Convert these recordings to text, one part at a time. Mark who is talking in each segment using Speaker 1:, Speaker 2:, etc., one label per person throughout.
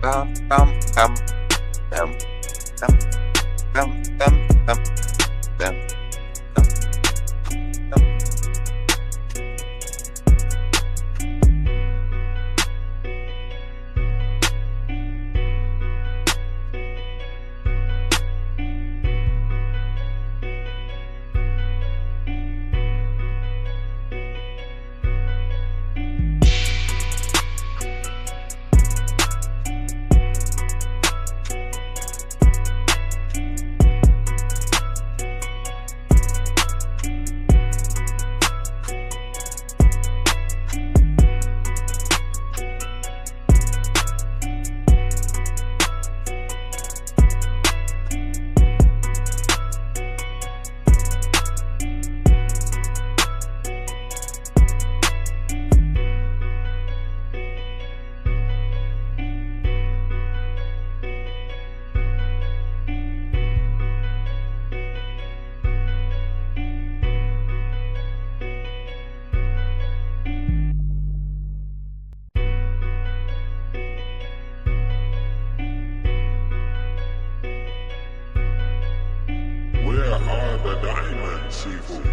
Speaker 1: Bum, bum, bum, bum, bum, bum, bum, bum, bum, bum, bum.
Speaker 2: Where are the diamonds, Seafood?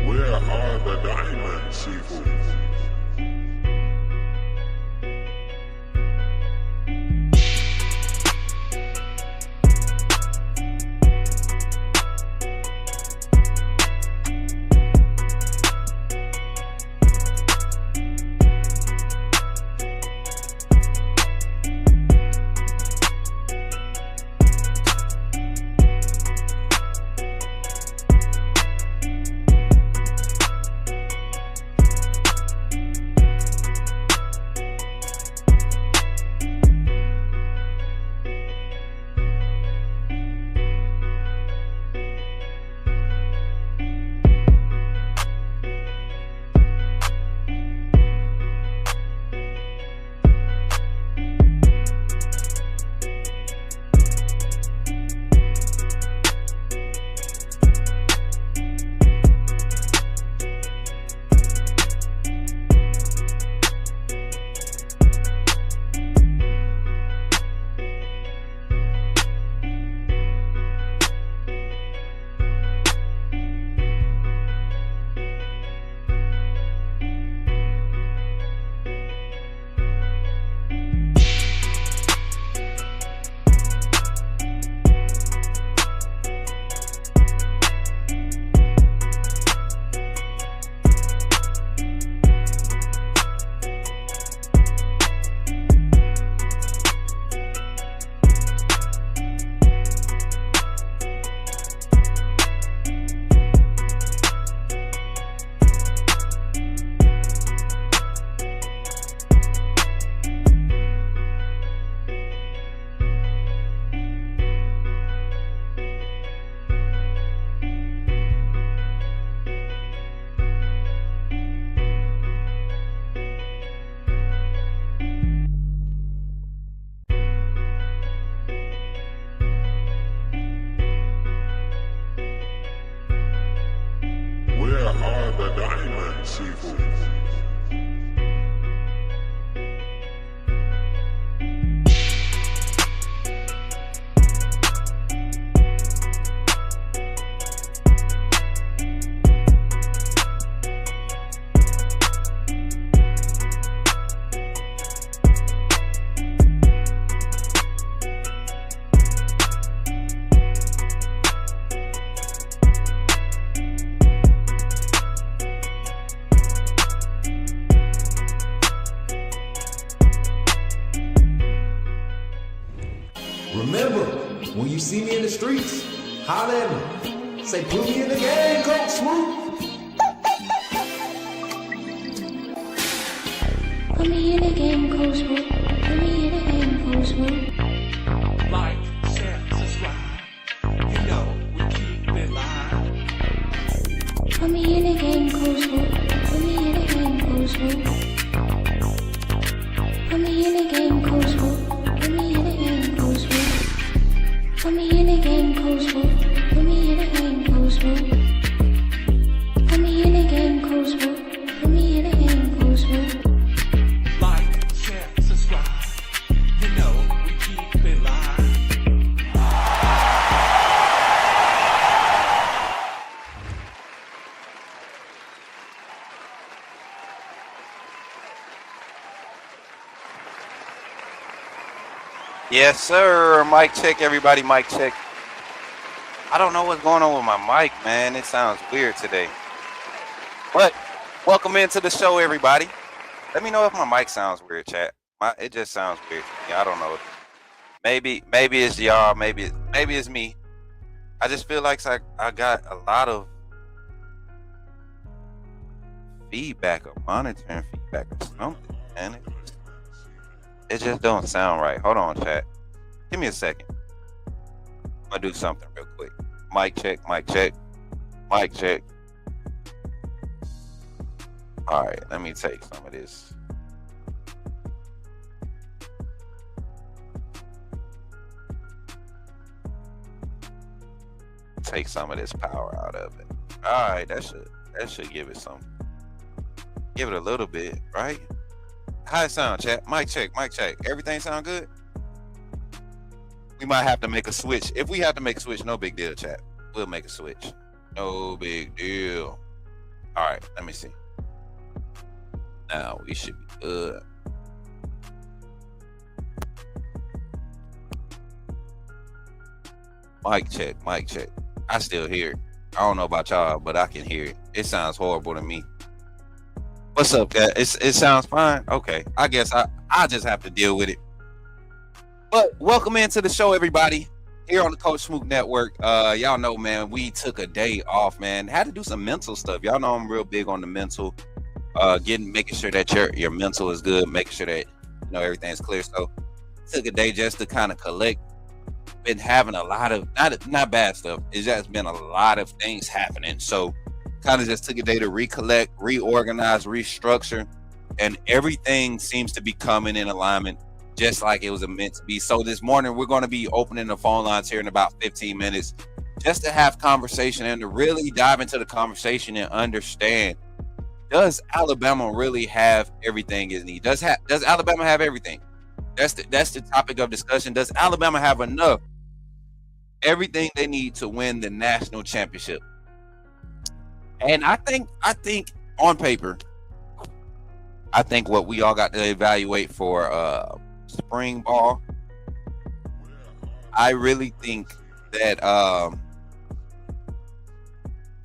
Speaker 2: Where are the diamonds, Seafood? diamond seafood.
Speaker 3: Remember, when you see me in the streets, holler at me. Say, put me in the game, Coach Smook.
Speaker 4: Put me in the game, Coach Smook. Put me in the game, Coach Smook.
Speaker 5: Like, share, subscribe. You know we keep it live.
Speaker 4: Put me in the game, Coach Smook. Put me in the game, Coach Smook. Put me in the game, Coach Smook. Put me in the game, Coach Smook. Put me in the game, Coach Smook. Put me in the game, Coach Smook. Put me in the game, Coach Smook. Put me in the game, Coach Smook.
Speaker 5: Like, share, subscribe. You know we keep it live.
Speaker 1: Yes, sir. Mic check, everybody. Mic check. I don't know what's going on with my mic, man. It sounds weird today. But welcome into the show, everybody. Let me know if my mic sounds weird, chat. It just sounds weird to me. I don't know. Maybe it's y'all. Maybe it's me. I just feel like I got a lot of feedback or monitoring feedback or something, man. It just don't sound right. Hold on, chat. Give me a second. I'm gonna do something real quick. Mic check, mic check, mic check. All right, let me take some of this. Take some of this power out of it. All right, that should give it some. Give it a little bit, right? How it sound, chat? Mic check, mic check. Everything sound good? We might have to make a switch. If we have to make a switch, no big deal, chat. We'll make a switch. No big deal. All right, let me see. Now we should be good. Mic check, mic check. I still hear it. I don't know about y'all, but I can hear it. It sounds horrible to me. What's up, guys? It sounds fine. Okay, I guess I just have to deal with it. But welcome into the show, everybody. Here on the Coach Smook Network. Y'all know, man, we took a day off, man. Had to do some mental stuff. Y'all know I'm real big on the mental. Making sure that your mental is good, making sure that everything's clear. So took a day just to kind of collect. Been having a lot of not bad stuff. It's just been a lot of things happening. So kind of just took a day to recollect, reorganize, restructure, and everything seems to be coming in alignment just like it was meant to be. So this morning we're going to be opening the phone lines here in about 15 minutes just to have conversation and to really dive into the conversation and understand, does Alabama really have everything it needs? Does Alabama have everything? That's the topic of discussion. Does Alabama have enough, everything they need to win the national championship? And I think on paper, I think what we all got to evaluate for spring ball, I really think that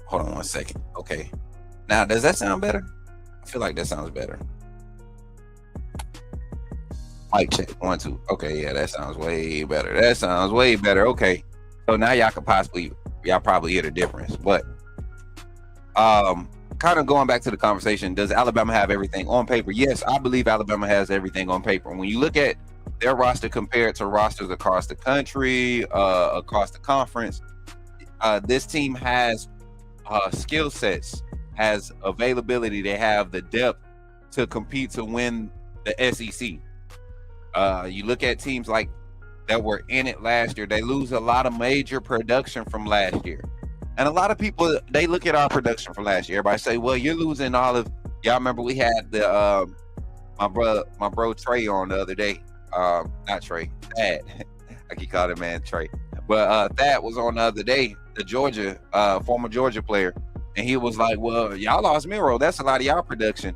Speaker 1: hold on one second. Okay. Now, does that sound better? I feel like that sounds better. Mic check, 1, 2. Okay, yeah, that sounds way better. That sounds way better. Okay. So now y'all probably hear the difference. But kind of going back to the conversation, does Alabama have everything on paper? Yes, I believe Alabama has everything on paper. When you look at their roster compared to rosters across the country, across the conference, this team has skill sets, has availability. They have the depth to compete to win the SEC. You look at teams like that were in it last year, they lose a lot of major production from last year. And a lot of people, they look at our production from last year. Everybody say, well, you're losing all of, y'all remember we had the, my bro Trey on the other day. Not Trey, Thad. I keep calling him man Trey. But Thad was on the other day, the Georgia, former Georgia player. And he was like, well, y'all lost Miro. That's a lot of y'all production.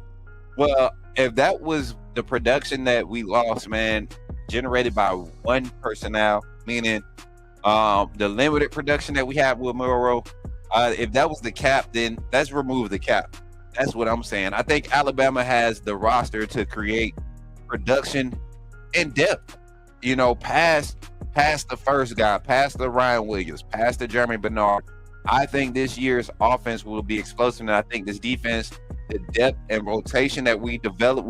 Speaker 1: Well, if that was the production that we lost, man, generated by one personnel, meaning the limited production that we have with Miro, if that was the cap, then let's remove the cap. That's what I'm saying. I think Alabama has the roster to create production in depth, you know, past the first guy, past the Ryan Williams, past the Jeremy Bernard. I think this year's offense will be explosive, and I think this defense, the depth and rotation that we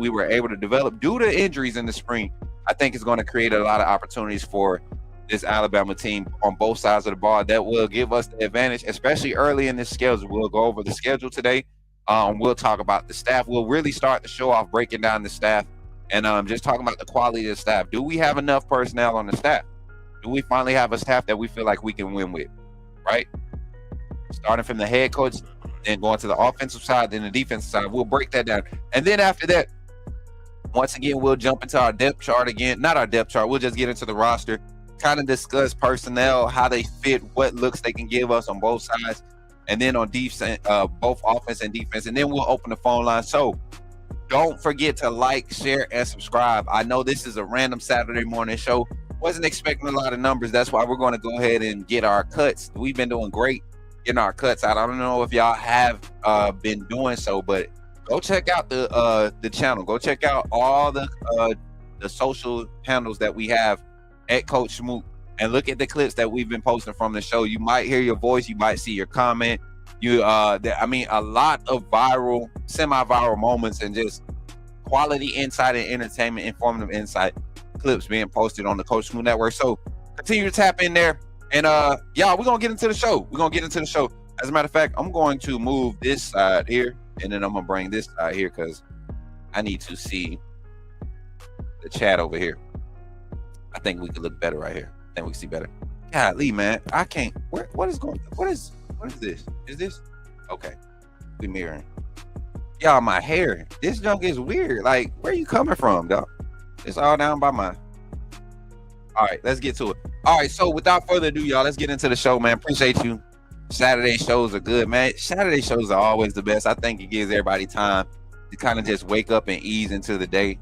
Speaker 1: were able to develop due to injuries in the spring, I think is going to create a lot of opportunities for this Alabama team on both sides of the ball that will give us the advantage, especially early in this schedule. We'll go over the schedule today. We'll talk about the staff. We'll really start the show off breaking down the staff and just talking about the quality of the staff. Do we have enough personnel on the staff? Do we finally have a staff that we feel like we can win with, right? Starting from the head coach, then going to the offensive side, then the defensive side. We'll break that down. And then after that, once again, we'll jump into our depth chart again. Not our depth chart. We'll just get into the roster, kind of discuss personnel, how they fit, what looks they can give us on both sides. And then on defense, both offense and defense. And then we'll open the phone line. So don't forget to like, share, and subscribe. I know this is a random Saturday morning show. Wasn't expecting a lot of numbers. That's why we're going to go ahead and get our cuts. We've been doing great getting our cuts out. I don't know if y'all have been doing so, but go check out the channel. Go check out all the social handles that we have at Coach Smook, and look at the clips that we've been posting from the show. You might hear your voice, you might see your comment. I mean, a lot of viral, semi-viral moments and just quality insight and entertainment, informative insight clips being posted on the Coach Smook Network. So continue to tap in there. And y'all, we're gonna get into the show. As a matter of fact, I'm going to move this side here, and then I'm gonna bring this side here because I need to see the chat over here. I think we could look better right here. I think we can see better. Golly, man, I can't. What is this? Is this okay? We mirroring. Y'all, my hair. This junk is weird. Like, where you coming from, dog? It's all down by my. All right, let's get to it. All right, so without further ado, y'all, let's get into the show, man. Appreciate you. Saturday shows are good, man. Saturday shows are always the best. I think it gives everybody time to kind of just wake up and ease into the day.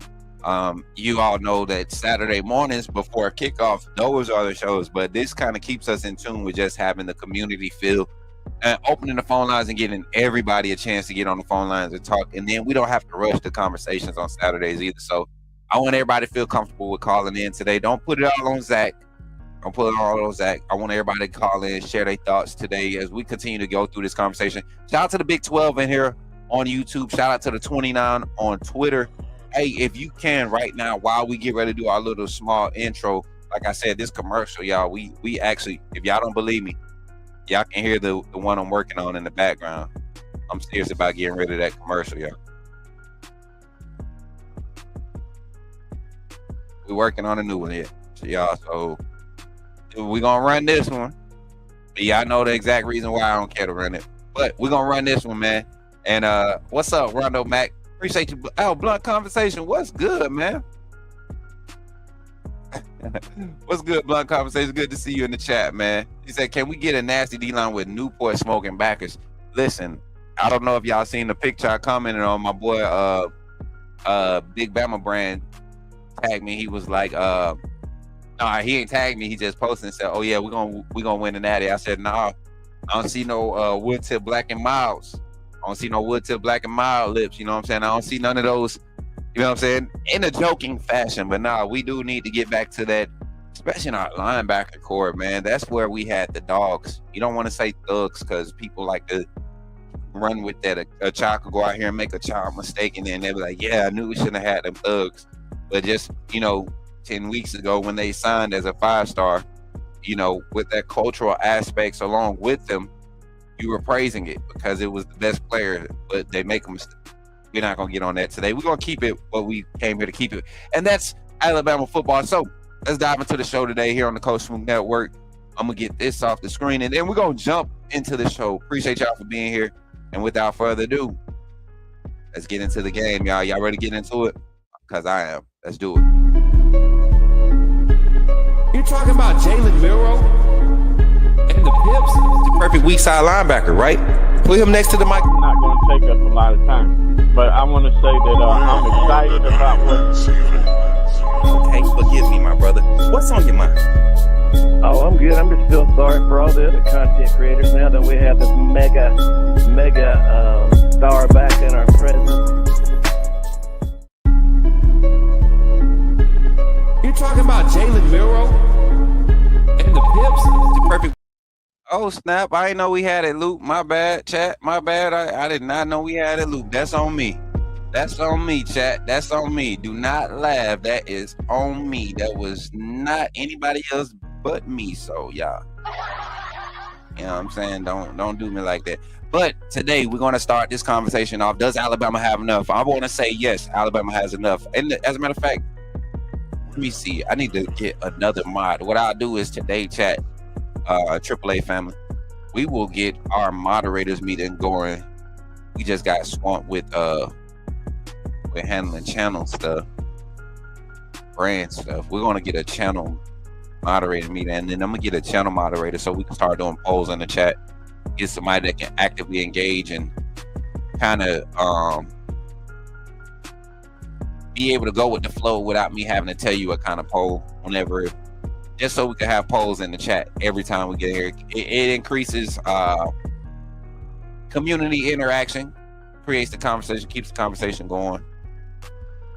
Speaker 1: You all know that Saturday mornings before kickoff, those are the shows, but this kind of keeps us in tune with just having the community feel and opening the phone lines and giving everybody a chance to get on the phone lines and talk. And then we don't have to rush the conversations on Saturdays either. So I want everybody to feel comfortable with calling in today. Don't put it all on Zach. Don't put it all on Zach. I want everybody to call in, share their thoughts today as we continue to go through this conversation. Shout out to the Big 12 in here on YouTube. Shout out to the 29 on Twitter. Hey, if you can right now, while we get ready to do our little small intro, like I said, this commercial, y'all, we actually, if y'all don't believe me, y'all can hear the one I'm working on in the background. I'm serious about getting rid of that commercial, y'all. We're working on a new one here. So y'all, so we're gonna run this one. But y'all know the exact reason why I don't care to run it. But we're gonna run this one, man. And what's up, Rondo Mac? Appreciate you. Oh, Blunt Conversation. What's good, man? What's good, Blunt Conversation? Good to see you in the chat, man. He said, can we get a nasty D-line with Newport smoking backers? Listen, I don't know if y'all seen the picture I commented on. My boy Big Bama Brand tagged me. He was like, no, he ain't tagged me. He just posted and said, oh yeah, we're gonna win the natty. I said, nah, I don't see no wood tip black and milds. I don't see no wood tip black and mild lips. You know what I'm saying? I don't see none of those. You know what I'm saying? In a joking fashion, but nah, we do need to get back to that, especially in our linebacker core, man. That's where we had the dogs. You don't want to say thugs because people like to run with that. A child could go out here and make a child mistake, and then they'll be like, yeah, I knew we shouldn't have had them thugs. But just, 10 weeks ago when they signed as a 5-star, with that cultural aspects along with them, you were praising it because it was the best player, but they make a mistake. We're not going to get on that today. We're going to keep it what we came here to keep it. And that's Alabama football. So let's dive into the show today here on the Coach Smook Network. I'm going to get this off the screen, and then we're going to jump into the show. Appreciate y'all for being here. And without further ado, let's get into the game, y'all. Y'all ready to get into it? Because I am. Let's do it.
Speaker 3: You're talking about Jalen Milroe and the Pips?
Speaker 1: The perfect weak side linebacker, right? Put him next to the mic.
Speaker 6: Not going to take up a lot of time, but I want to say that I'm excited about what.
Speaker 1: Okay, forgive me, my brother. What's on your mind?
Speaker 7: Oh, I'm good. I'm just feel sorry for all the other content creators now that we have this mega star back in our presence.
Speaker 3: You're talking about Jalen Milroe and the Pips?
Speaker 1: The perfect. Oh snap! I didn't know we had it, Luke. My bad, chat. My bad. I did not know we had it, Luke. That's on me. That's on me, chat. That's on me. Do not laugh. That is on me. That was not anybody else but me. So y'all, you know what I'm saying? Don't do me like that. But today we're gonna start this conversation off. Does Alabama have enough? I want to say yes. Alabama has enough. And as a matter of fact, let me see. I need to get another mod. What I'll do is today, chat. AAA family, we will get our moderators meeting going. We just got swamped with handling channel stuff, brand stuff. We're gonna get a channel moderator meeting, and then I'm gonna get a channel moderator so we can start doing polls in the chat, get somebody that can actively engage and kind of be able to go with the flow without me having to tell you what kind of poll whenever, just so we can have polls in the chat every time we get here. It increases community interaction, creates the conversation, keeps the conversation going.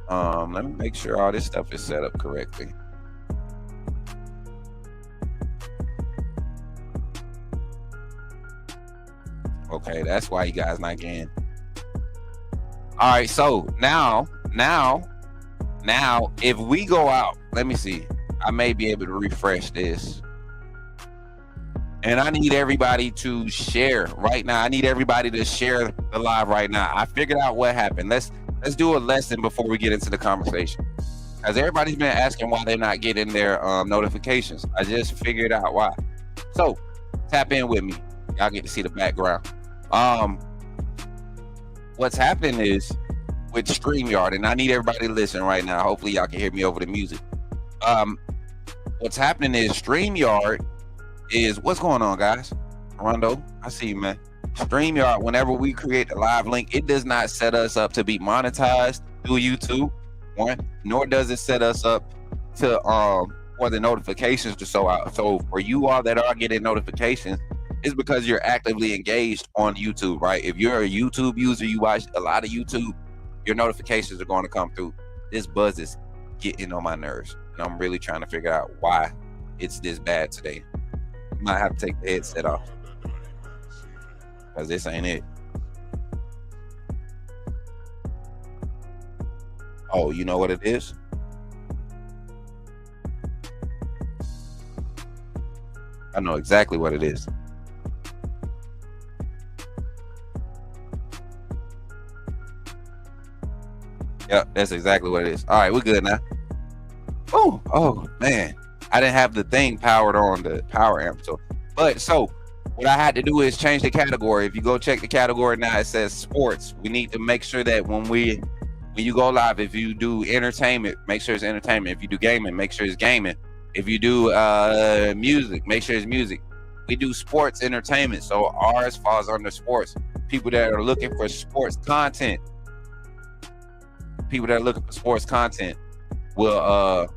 Speaker 1: Let me make sure all this stuff is set up correctly. Okay, that's why you guys not getting. All right, so now, if we go out, let me see. I may be able to refresh this. And I need everybody to share right now. I need everybody to share the live right now. I figured out what happened. Let's do a lesson before we get into the conversation. Because everybody's been asking why they're not getting their notifications. I just figured out why. So tap in with me. Y'all get to see the background. What's happening is with StreamYard, and I need everybody to listen right now. Hopefully y'all can hear me over the music. What's happening is StreamYard is, what's going on, guys? Rondo, I see you, man. StreamYard, whenever we create a live link, it does not set us up to be monetized through YouTube, one, nor does it set us up to for the notifications to show out. So for you all that are getting notifications, it's because you're actively engaged on YouTube, right? If you're a YouTube user, you watch a lot of YouTube, your notifications are going to come through. This buzz is getting on my nerves, and I'm really trying to figure out why it's this bad today. Might have to take the headset off because this ain't it. Oh, you know what it is? I know exactly what it is. Yep, that's exactly what it is. All right, we're good now. Oh man, I didn't have the thing powered on, the power amp. So what I had to do is change the category. If you go check the category now, it says sports. We need to make sure that when you go live, if you do entertainment, make sure it's entertainment. If you do gaming, make sure it's gaming. If you do music, make sure it's music. We do sports entertainment, so ours falls under sports. People that are looking for sports content. People that are looking for sports content will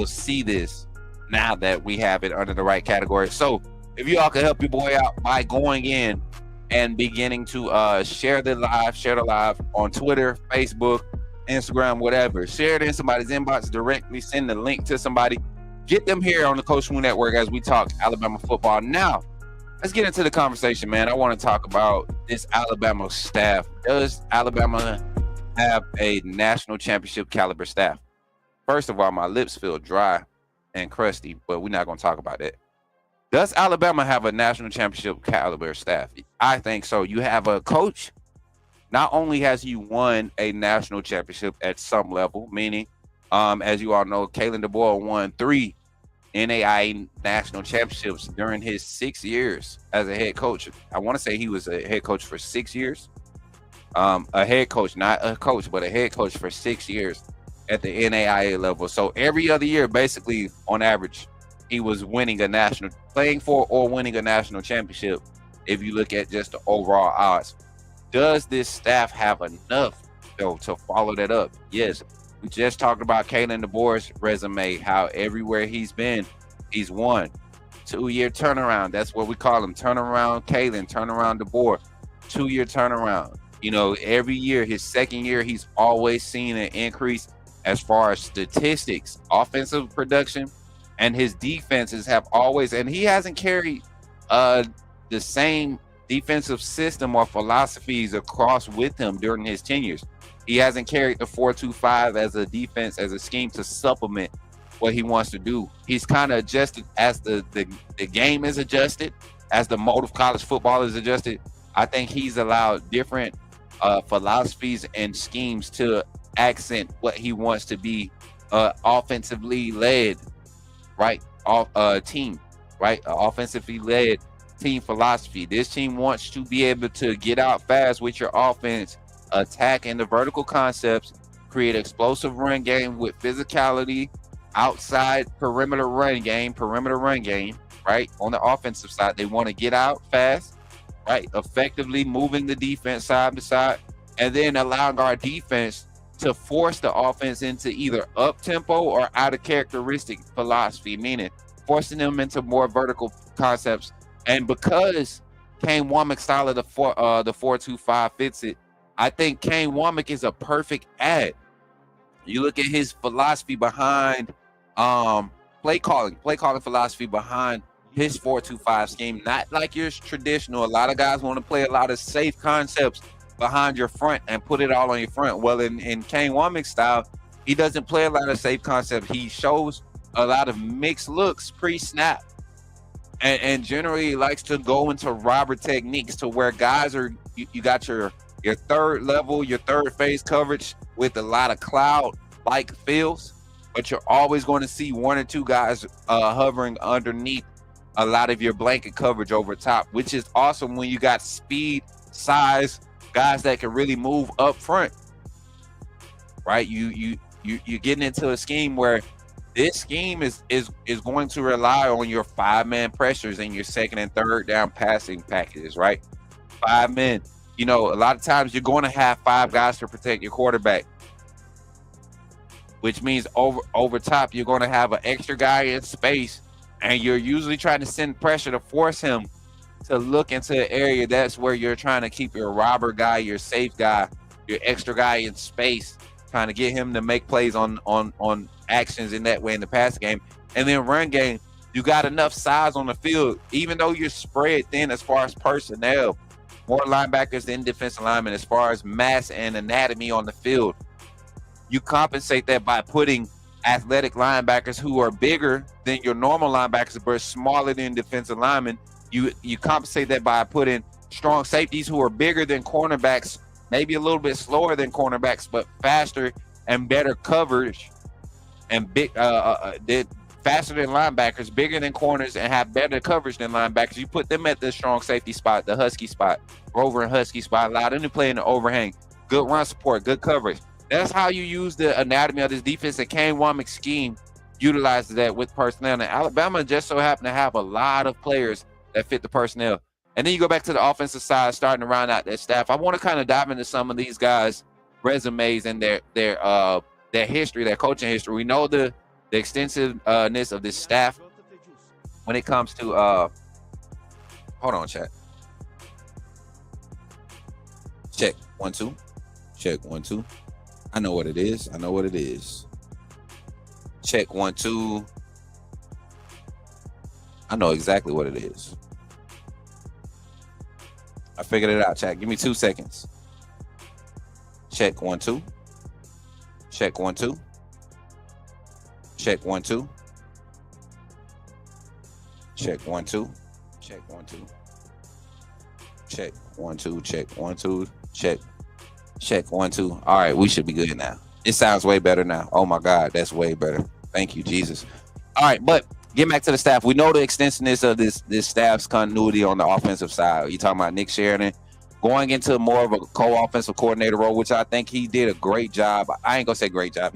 Speaker 1: see this now that we have it under the right category. So if you all can help your boy out by going in and beginning to share the live on Twitter, Facebook, Instagram, whatever. Share it in somebody's inbox directly. Send the link to somebody. Get them here on the Coach Smook Network as we talk Alabama football. Now, let's get into the conversation, man. I want to talk about this Alabama staff. Does Alabama have a national championship caliber staff? First of all, my lips feel dry and crusty, but we're not going to talk about that. Does Alabama have a national championship caliber staff? I think so. You have a coach. Not only has he won a national championship at some level, meaning, as you all know, Kalen DeBoer won 3 NAIA national championships during his 6 years as a head coach. I want to say he was a head coach for 6 years. A head coach, not a coach, but a head coach for 6 years at the NAIA level. So every other year, basically, on average, he was winning a national, playing for or winning a national championship. If you look at just the overall odds, does this staff have enough though to follow that up? Yes. We just talked about Kalen DeBoer's resume, how everywhere he's been, he's won. 2-year turnaround. That's what we call him. Turnaround Kalen, turnaround DeBoer. 2-year turnaround. You know, every year, his second year, he's always seen an increase as far as statistics, offensive production, and his defenses have always, and he hasn't carried the same defensive system or philosophies across with him during his tenures. He hasn't carried the 4-2-5 as a defense, as a scheme to supplement what he wants to do. He's kind of adjusted as the game is adjusted, as the mode of college football is adjusted. I think he's allowed different philosophies and schemes to accent what he wants to be offensively led, right? Team, right? Offensively led team philosophy. This team wants to be able to get out fast with your offense, attack in the vertical concepts, create explosive run game with physicality, outside perimeter run game, right? On the offensive side, they want to get out fast, right? Effectively moving the defense side to side, and then allowing our defense to force the offense into either up tempo or out of characteristic philosophy, meaning forcing them into more vertical concepts. And because Kane Womack's style of the 4-2-5 fits it, I think Kane Womack is a perfect add. You look at his philosophy behind play calling philosophy behind his 4-2-5 scheme, not like your traditional. A lot of guys want to play a lot of safe concepts behind your front and put it all on your front. Well, in Kane Womack's style, he doesn't play a lot of safe concepts. He shows a lot of mixed looks pre-snap, and generally likes to go into robber techniques to where guys are, you got your third level, your third phase coverage with a lot of cloud-like feels, but you're always going to see one or two guys hovering underneath a lot of your blanket coverage over top, which is awesome when you got speed, size, guys that can really move up front, right? You're getting into a scheme where this scheme is going to rely on your 5-man pressures and your second and third down passing packages, right? 5 men. You know, a lot of times you're going to have 5 guys to protect your quarterback, which means over top you're going to have an extra guy in space, and you're usually trying to send pressure to force him to look into an area. That's where you're trying to keep your robber guy, your safe guy, your extra guy in space, trying to get him to make plays on actions in that way in the pass game. And then run game, you got enough size on the field, even though you're spread thin as far as personnel, more linebackers than defensive linemen as far as mass and anatomy on the field. You compensate that by putting athletic linebackers who are bigger than your normal linebackers but smaller than defensive linemen. You compensate that by putting strong safeties who are bigger than cornerbacks, maybe a little bit slower than cornerbacks, but faster and better coverage, and faster than linebackers, bigger than corners, and have better coverage than linebackers. You put them at the strong safety spot, the Husky spot, Rover and Husky spot, allow them to play in the overhang, good run support, good coverage. That's how you use the anatomy of this defense, and Kane Womack's scheme utilizes that with personnel. And Alabama just so happened to have a lot of players that fit the personnel. And then you go back to the offensive side, starting to round out that staff. I want to kind of dive into some of these guys' resumes and their history, their coaching history. We know the extensiveness of this staff when it comes to hold on, chat. Check 1 2. Check 1 2. I know what it is. Check 1 2. I know exactly what it is. I figured it out, chat. Give me 2 seconds. Check 1 2. Check 1 2. Check 1 2. Check 1 2. Check 1 2. Check 1 2. Check 1 2. Check 1 2. All right, we should be good now. It sounds way better now. Oh my God, that's way better. Thank you, Jesus. All right, but Getting back to the staff, we know the extensiveness of this staff's continuity on the offensive side. You talking about Nick Sheridan going into more of a co-offensive coordinator role, which I think he did a great job. I ain't gonna say great job.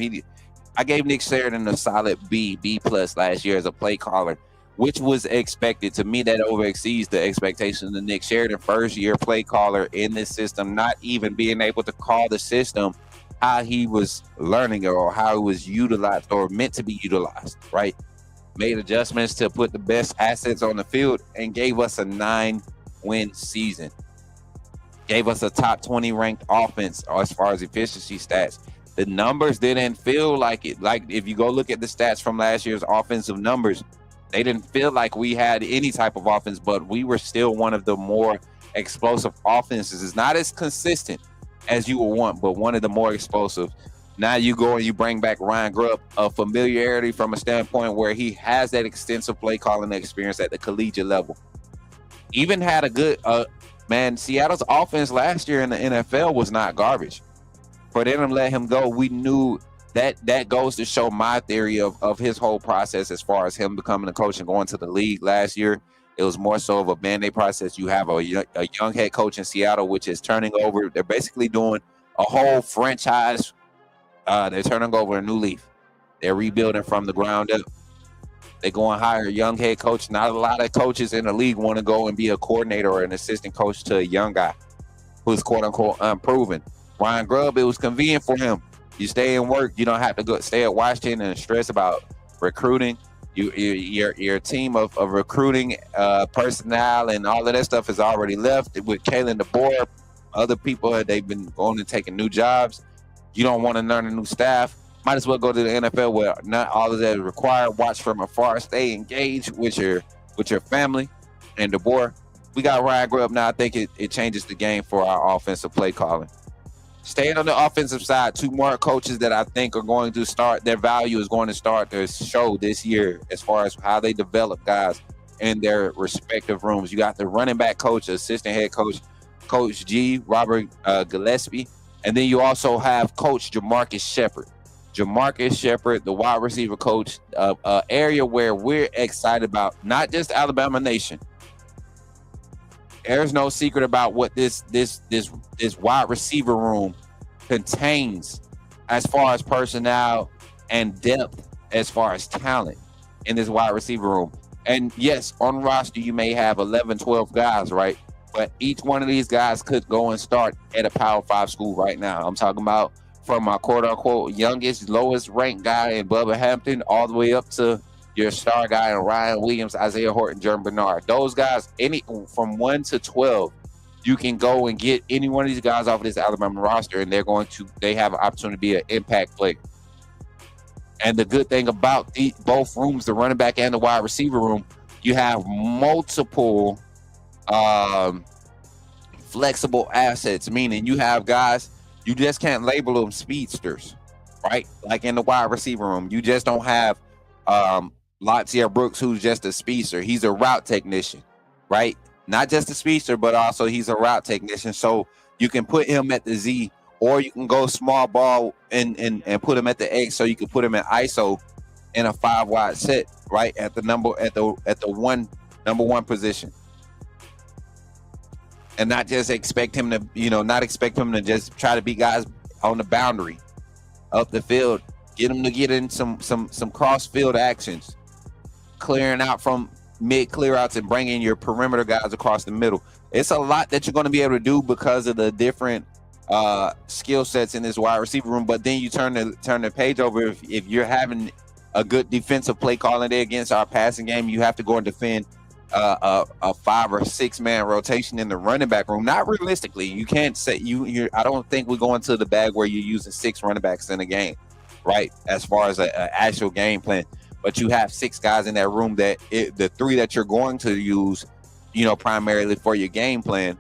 Speaker 1: I gave Nick Sheridan a solid B plus last year as a play caller, which was expected. To me, that over exceeds the expectations of Nick Sheridan, first year play caller in this system, not even being able to call the system how he was learning it or how it was utilized or meant to be utilized, right? Made adjustments to put the best assets on the field and gave us a 9-win season. Gave us a top 20 ranked offense as far as efficiency stats. The numbers didn't feel like it. Like if you go look at the stats from last year's offensive numbers, they didn't feel like we had any type of offense, but we were still one of the more explosive offenses. It's not as consistent as you would want, but one of the more explosive. Now you go and you bring back Ryan Grubb, a familiarity from a standpoint where he has that extensive play calling experience at the collegiate level. Even had a good Seattle's offense last year in the NFL was not garbage. For them to let him go, we knew that goes to show my theory of his whole process as far as him becoming a coach and going to the league last year. It was more so of a Band-Aid process. You have a young head coach in Seattle, which is turning over. They're basically doing a whole franchise. They're turning over a new leaf. They're rebuilding from the ground up. They go and hire a young head coach. Not a lot of coaches in the league want to go and be a coordinator or an assistant coach to a young guy who's quote unquote unproven. Ryan Grubb, it was convenient for him. You stay in work. You don't have to go stay at Washington and stress about recruiting. Your team of recruiting personnel and all of that stuff is already left with Kalen DeBoer. Other people, they've been going and taking new jobs. You don't want to learn a new staff. Might as well go to the NFL where not all of that is required. Watch from afar. Stay engaged with your family. And DeBoer, we got Ryan Grubb now. I think it changes the game for our offensive play calling. Staying on the offensive side, two more coaches that I think are going to start, their value is going to start to show this year as far as how they develop guys in their respective rooms. You got the running back coach, assistant head coach, Coach G, Robert Gillespie, and then you also have Coach Jamarcus Shepard. Jamarcus Shepard, the wide receiver coach, area where we're excited about, not just Alabama Nation. There's no secret about what this wide receiver room contains as far as personnel and depth as far as talent in this wide receiver room. And yes, on roster, you may have 11, 12 guys, right? But each one of these guys could go and start at a Power 5 school right now. I'm talking about from my quote-unquote youngest, lowest ranked guy in Bubba Hampton all the way up to your star guy in Ryan Williams, Isaiah Horton, Jeremy Bernard. Those guys, any from 1 to 12, you can go and get any one of these guys off of this Alabama roster, and they have an opportunity to be an impact player. And the good thing about both rooms, the running back and the wide receiver room, you have multiple flexible assets, meaning you have guys, you just can't label them speedsters, right? Like in the wide receiver room, you just don't have Latia Brooks, who's just a speedster. He's a route technician, right? Not just a speedster, but also he's a route technician. So you can put him at the Z, or you can go small ball and put him at the X, so you can put him in ISO in a 5-wide set, right? At the number one position. And not just expect him to just try to beat guys on the boundary up the field. Get him to get in some cross field actions, clearing out from mid clear outs and bringing your perimeter guys across the middle. It's a lot that you're going to be able to do because of the different skill sets in this wide receiver room. But then you turn the page over. If you're having a good defensive play calling day against our passing game, you have to go and defend a 5 or 6 man rotation in the running back room. Not realistically, you can't say I don't think we're going to the bag where you're using 6 running backs in a game, right? As far as an actual game plan, but you have 6 guys in that room that the 3 that you're going to use, primarily for your game plan.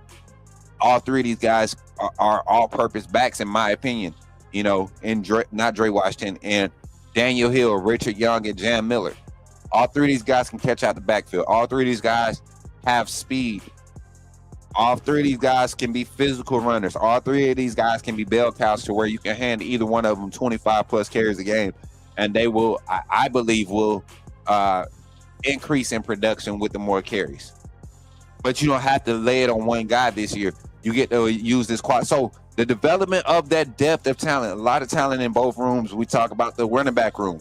Speaker 1: All 3 of these guys are all-purpose backs, in my opinion. Not Dre Washington and Daniel Hill, Richard Young, and Jam Miller. All 3 of these guys can catch out the backfield. All 3 of these guys have speed. All 3 of these guys can be physical runners. All 3 of these guys can be bell cows to where you can hand either one of them 25 plus carries a game, and they will, I believe, will increase in production with the more carries. But you don't have to lay it on one guy this year. You get to use this quad. So the development of that depth of talent, a lot of talent in both rooms. We talk about the running back room.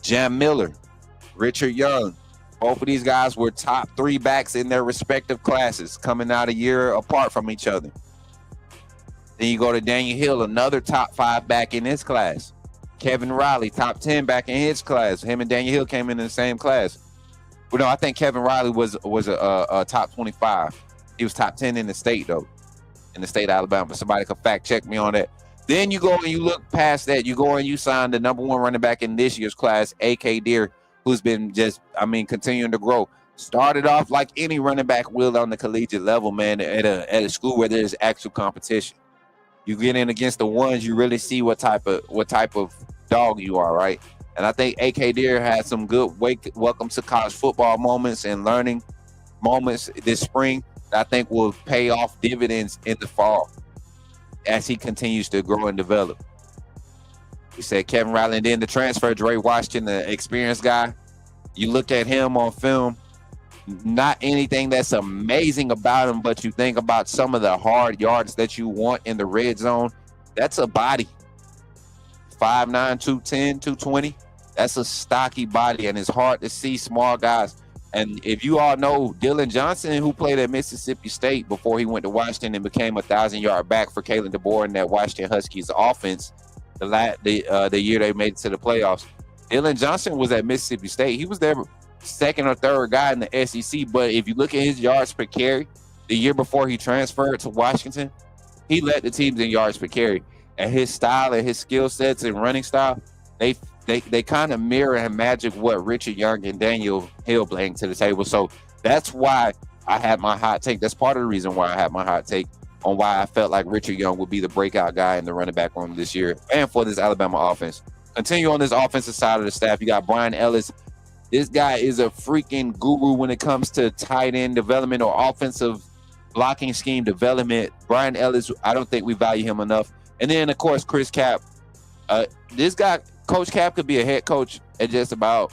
Speaker 1: Jam Miller, Richard Young. Both of these guys were top 3 backs in their respective classes, coming out a year apart from each other. Then you go to Daniel Hill, another top 5 back in his class. Kevin Riley, top 10 back in his class. Him and Daniel Hill came in the same class. Well, no, I think Kevin Riley was a top 25. He was top 10 in the state, though, in the state of Alabama. Somebody could fact check me on that. Then you go and you look past that. You go and you sign the #1 running back in this year's class, A.K. Deere, who's been continuing to grow. Started off like any running back will on the collegiate level, man, at a school where there's actual competition. You get in against the ones, you really see what type of dog you are, right? And I think A.K. Deere had some good welcome to college football moments and learning moments this spring that I think will pay off dividends in the fall as he continues to grow and develop. We said Kevin Riley, and then the transfer, Dre Washington, the experienced guy. You look at him on film, not anything that's amazing about him, but you think about some of the hard yards that you want in the red zone. That's a body. 5'9", 210, 220. That's a stocky body, and it's hard to see small guys. And if you all know Dylan Johnson, who played at Mississippi State before he went to Washington and became a 1,000-yard back for Kalen DeBoer in that Washington Huskies offense, the year they made it to the playoffs. Dylan Johnson was at Mississippi State. He was their second or third guy in the SEC. But if you look at his yards per carry, the year before he transferred to Washington, he led the teams in yards per carry. And his style and his skill sets and running style, they kind of mirror and magic what Richard Young and Daniel Hill bring to the table. So that's why I had my hot take. That's part of the reason why I had my hot take on why I felt like Richard Young would be the breakout guy in the running back room this year and for this Alabama offense. Continue on this offensive side of the staff. You got Brian Ellis. This guy is a freaking guru when it comes to tight end development or offensive blocking scheme development. Brian Ellis, I don't think we value him enough. And then, of course, Chris Cap. This guy, Coach Cap, could be a head coach at just about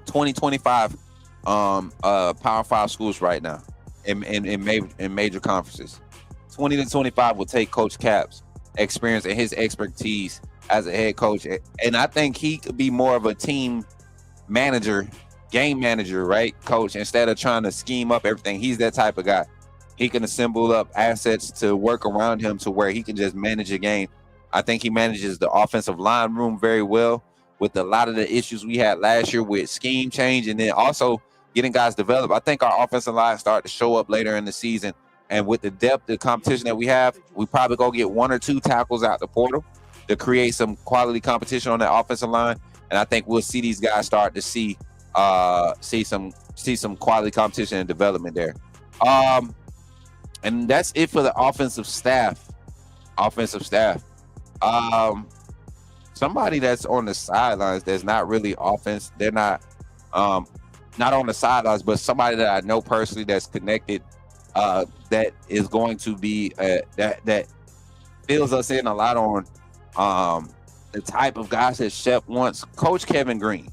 Speaker 1: 20-25 Power 5 schools right now in major conferences. 20-25 will take Coach Cap's experience and his expertise as a head coach. And I think he could be more of a team manager, game manager, right, coach, instead of trying to scheme up everything. He's that type of guy. He can assemble up assets to work around him to where he can just manage a game. I think he manages the offensive line room very well with a lot of the issues we had last year with scheme change and then also getting guys developed. I think our offensive line start to show up later in the season. And with the depth of competition that we have, we probably go get 1 or 2 tackles out the portal to create some quality competition on that offensive line. And I think we'll see these guys start to see some quality competition and development there. And that's it for the offensive staff. Somebody that's on the sidelines that's not really offense. They're not on the sidelines, but somebody that I know personally that's connected, that is going to be that fills us in a lot on the type of guys that Shep wants. Coach Kevin Green.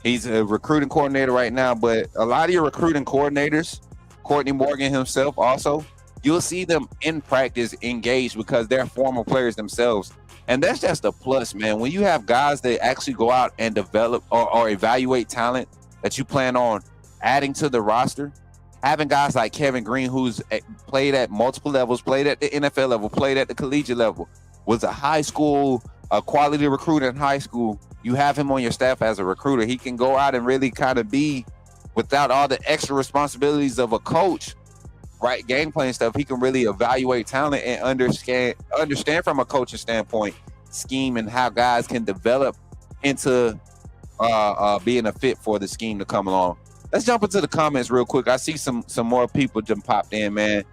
Speaker 1: He's a recruiting coordinator right now, but a lot of your recruiting coordinators, Courtney Morgan himself also, you'll see them in practice engaged because they're former players themselves. And that's just a plus, man. When you have guys that actually go out and develop or evaluate talent that you plan on adding to the roster, having guys like Kevin Green, who's played at multiple levels, played at the NFL level, played at the collegiate level, was a quality recruiter in high school. You have him on your staff as a recruiter. He can go out and really kind of be, without all the extra responsibilities of a coach, right, game plan stuff. He can really evaluate talent and understand from a coaching standpoint, scheme and how guys can develop into being a fit for the scheme to come along. Let's jump into the comments real quick. I see some more people just popped in, man.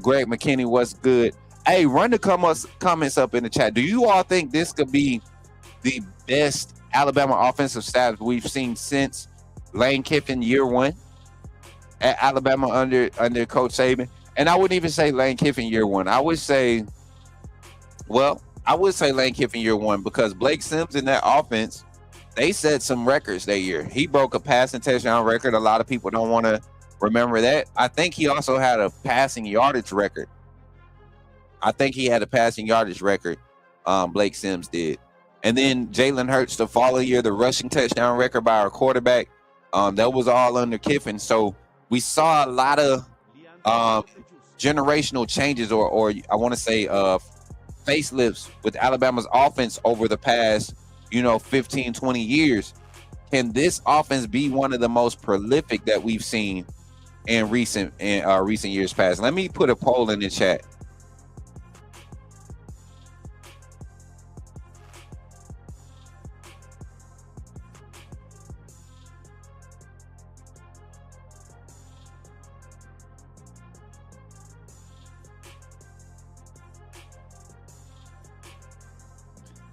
Speaker 1: Greg McKinney, what's good? Hey, run the comments up in the chat. Do you all think this could be the best Alabama offensive staff we've seen since Lane Kiffin year 1 at Alabama under Coach Saban? And I wouldn't even say Lane Kiffin year 1. I would say Lane Kiffin year 1 because Blake Sims in that offense they set some records that year. He broke a passing touchdown record. A lot of people don't want to remember that. I think he also had a passing yardage record. Blake Sims did. And then Jalen Hurts the following year, the rushing touchdown record by our quarterback. That was all under Kiffin. So we saw a lot of generational changes, or I want to say facelifts with Alabama's offense over the past 15, 20 years. Can this offense be one of the most prolific that we've seen in recent years past? Let me put a poll in the chat.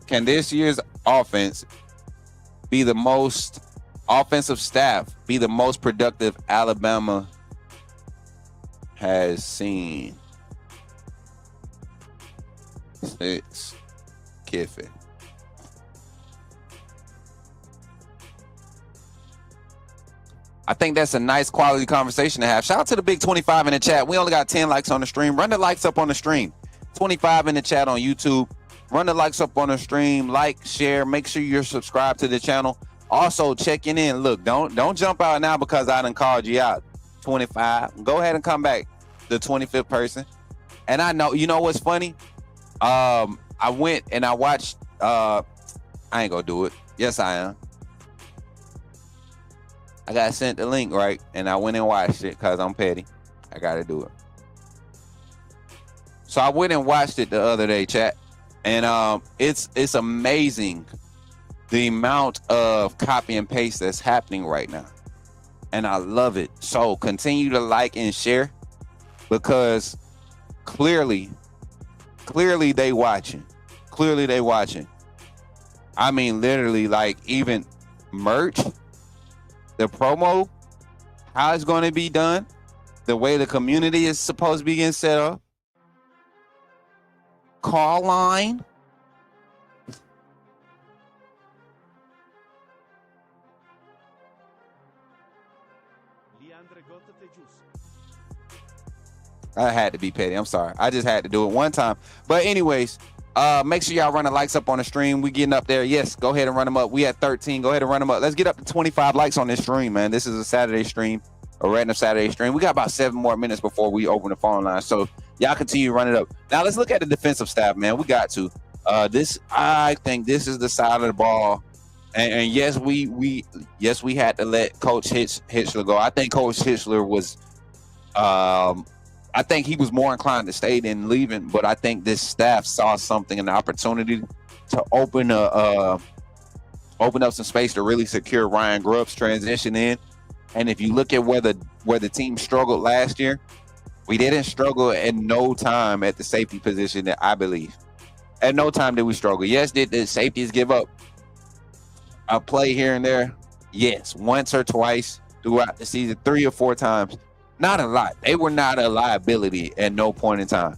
Speaker 1: Can this year's offense be the most offensive staff, be the most productive Alabama has seen? 6, Kiffin. I think that's a nice quality conversation to have. Shout out to the big 25 in the chat. We only got 10 likes on the stream. Run the likes up on the stream. 25 in the chat on YouTube. Run the likes up on the stream. Like, share. Make sure you're subscribed to the channel. Also, checking in. Look, don't jump out now because I done called you out. 25. Go ahead and come back. The 25th person. And I know, you know what's funny? I went and I watched. I ain't gonna do it. Yes, I am. I got sent the link, right? And I went and watched it because I'm petty. I gotta do it. So I went and watched it the other day, chat. And it's amazing the amount of copy and paste that's happening right now. And I love it. So continue to like and share, because clearly they watching. Clearly they watching. I mean, literally, like, even merch, the promo, how it's going to be done, the way the community is supposed to be getting set up, call line. I had to be petty. I'm sorry. I just had to do it one time. But anyways, make sure y'all run the likes up on the stream. We getting up there. Yes, go ahead and run them up. We at 13. Go ahead and run them up. Let's get up to 25 likes on this stream, man. This is a Saturday stream, a random Saturday stream. We got about 7 more minutes before we open the phone line. So y'all continue to run it up. Now let's look at the defensive staff, man. We got to. I think this is the side of the ball. And yes, we had to let Coach Hitchler go. I think Coach Hitchler was I think he was more inclined to stay than leaving, but I think this staff saw something, an opportunity to open up some space to really secure Ryan Grubb's transition in. And if you look at where the team struggled last year, we didn't struggle at no time at the safety position, that I believe. At no time did we struggle. Yes, did the safeties give up a play here and there? Yes, once or twice throughout the season, 3 or 4 times. Not a lot. They were not a liability at no point in time.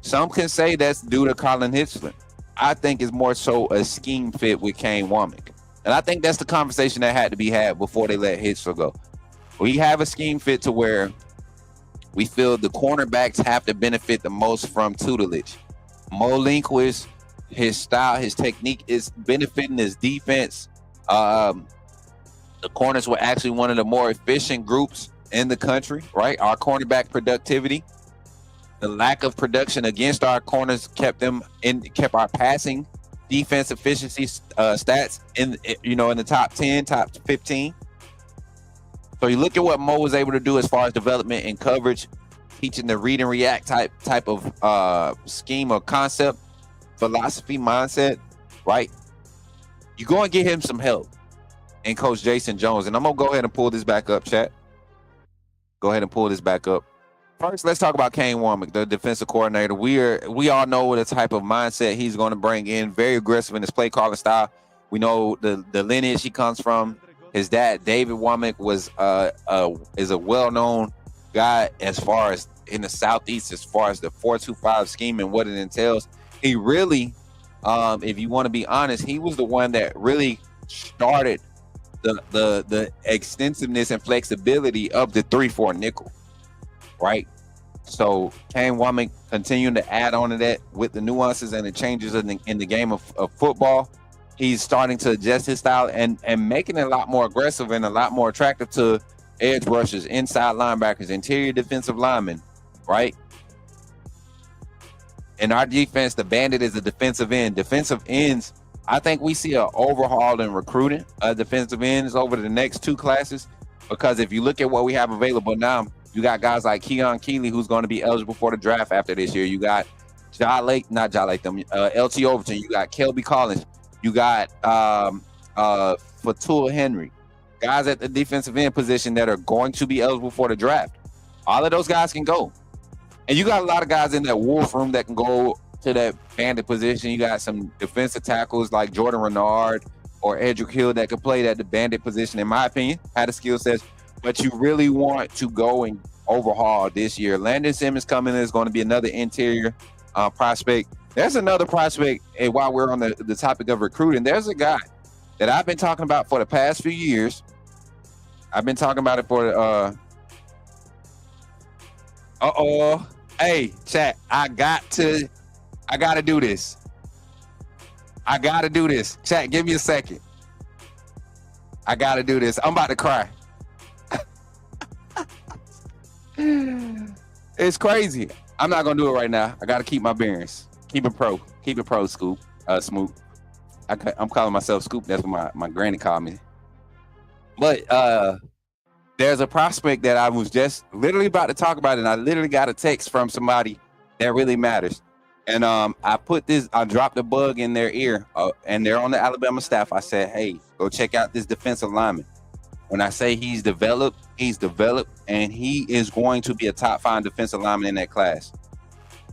Speaker 1: Some can say that's due to Colin Hitchler. I think it's more so a scheme fit with Kane Womack. And I think that's the conversation that had to be had before they let Hitchler go. We have a scheme fit to where we feel the cornerbacks have to benefit the most from tutelage. Mo Lindquist, his style, his technique is benefiting his defense. The corners were actually one of the more efficient groups in the country, right? Our cornerback productivity, the lack of production against our corners kept our passing defense efficiency stats in the top 10, top 15. So you look at what Mo was able to do as far as development and coverage, teaching the read and react type of scheme or concept, philosophy, mindset, right? You go and get him some help. And Coach Jason Jones. And I'm going to go ahead and pull this back up, chat. Go ahead and pull this back up. First, let's talk about Kane Womack, the defensive coordinator. We all know what the type of mindset he's going to bring in. Very aggressive in his play calling style. We know the lineage he comes from. His dad, David Womack, is a well-known guy as far as in the Southeast, as far as the 4-2-5 scheme and what it entails. He really if you want to be honest, he was the one that really started the extensiveness and flexibility of the 3-4 nickel, right? So Kane Womack continuing to add on to that with the nuances and the changes in the game of football. He's starting to adjust his style and making it a lot more aggressive and a lot more attractive to edge rushers, inside linebackers, interior defensive linemen, right? In our defense, the bandit is a defensive end. Defensive ends, I think we see an overhaul in recruiting defensive ends over the next 2 classes, because if you look at what we have available now, you got guys like Keon Keeley, who's going to be eligible for the draft after this year. You got LT Overton. You got Kelby Collins. You got Fatul Henry. Guys at the defensive end position that are going to be eligible for the draft. All of those guys can go. And you got a lot of guys in that wolf room that can go to that bandit position. You got some defensive tackles like Jordan Renard or Edric Hill that could play at the bandit position, in my opinion, had the skill sets. But you really want to go and overhaul this year. Landon Simmons coming in is going to be another interior prospect. There's another prospect, and while we're on the topic of recruiting, there's a guy that I've been talking about for the past few years. I've been talking about it for hey, chat, I got to do this. I got to do this. Chat, give me a second. I got to do this. I'm about to cry. It's crazy. I'm not gonna do it right now. I gotta keep my bearings. Keep it pro, Scoop. Smook. I'm calling myself Scoop. That's what my granny called me. But there's a prospect that I was just literally about to talk about, and I literally got a text from somebody that really matters. And I dropped a bug in their ear, and they're on the Alabama staff. I said, hey, go check out this defensive lineman. When I say he's developed, and he is going to be a top 5 defensive lineman in that class.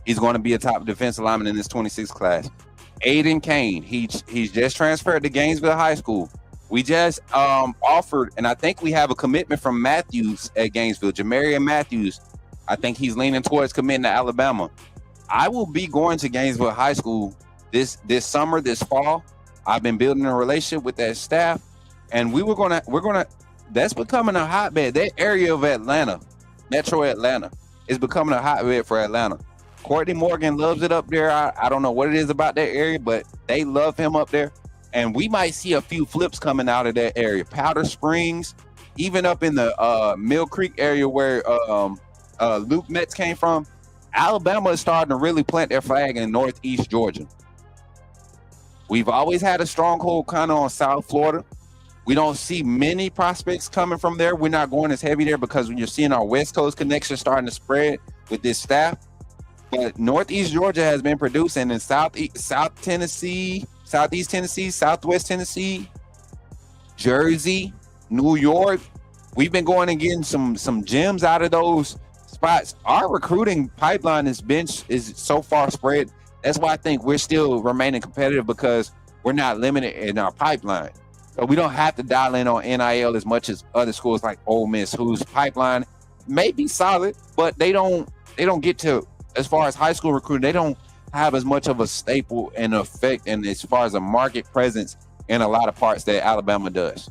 Speaker 1: He's going to be a top defensive lineman in this 26 class. Aiden Kane, he's just transferred to Gainesville High School. We just offered, and I think we have a commitment from Matthews at Gainesville, Jamarian Matthews. I think he's leaning towards committing to Alabama. I will be going to Gainesville High School this summer, this fall. I've been building a relationship with that staff, and we're gonna. That's becoming a hotbed. That area of Atlanta, Metro Atlanta, is becoming a hotbed for Atlanta. Courtney Morgan loves it up there. I don't know what it is about that area, but they love him up there. And we might see a few flips coming out of that area. Powder Springs, even up in the Mill Creek area where Luke Metz came from. Alabama is starting to really plant their flag in Northeast Georgia. We've always had a stronghold kind of on South Florida. We don't see many prospects coming from there. We're not going as heavy there because when you're seeing our West Coast connection starting to spread with this staff. But Northeast Georgia has been producing in South Tennessee, Southeast Tennessee, Southwest Tennessee, Jersey, New York. We've been going and getting some gems out of those spots. Our recruiting pipeline is so far spread. That's why I think we're still remaining competitive, because we're not limited in our pipeline. So we don't have to dial in on NIL as much as other schools like Ole Miss, whose pipeline may be solid, but they don't get to, as far as high school recruiting, they don't have as much of a staple and effect, and as far as a market presence in a lot of parts that Alabama does.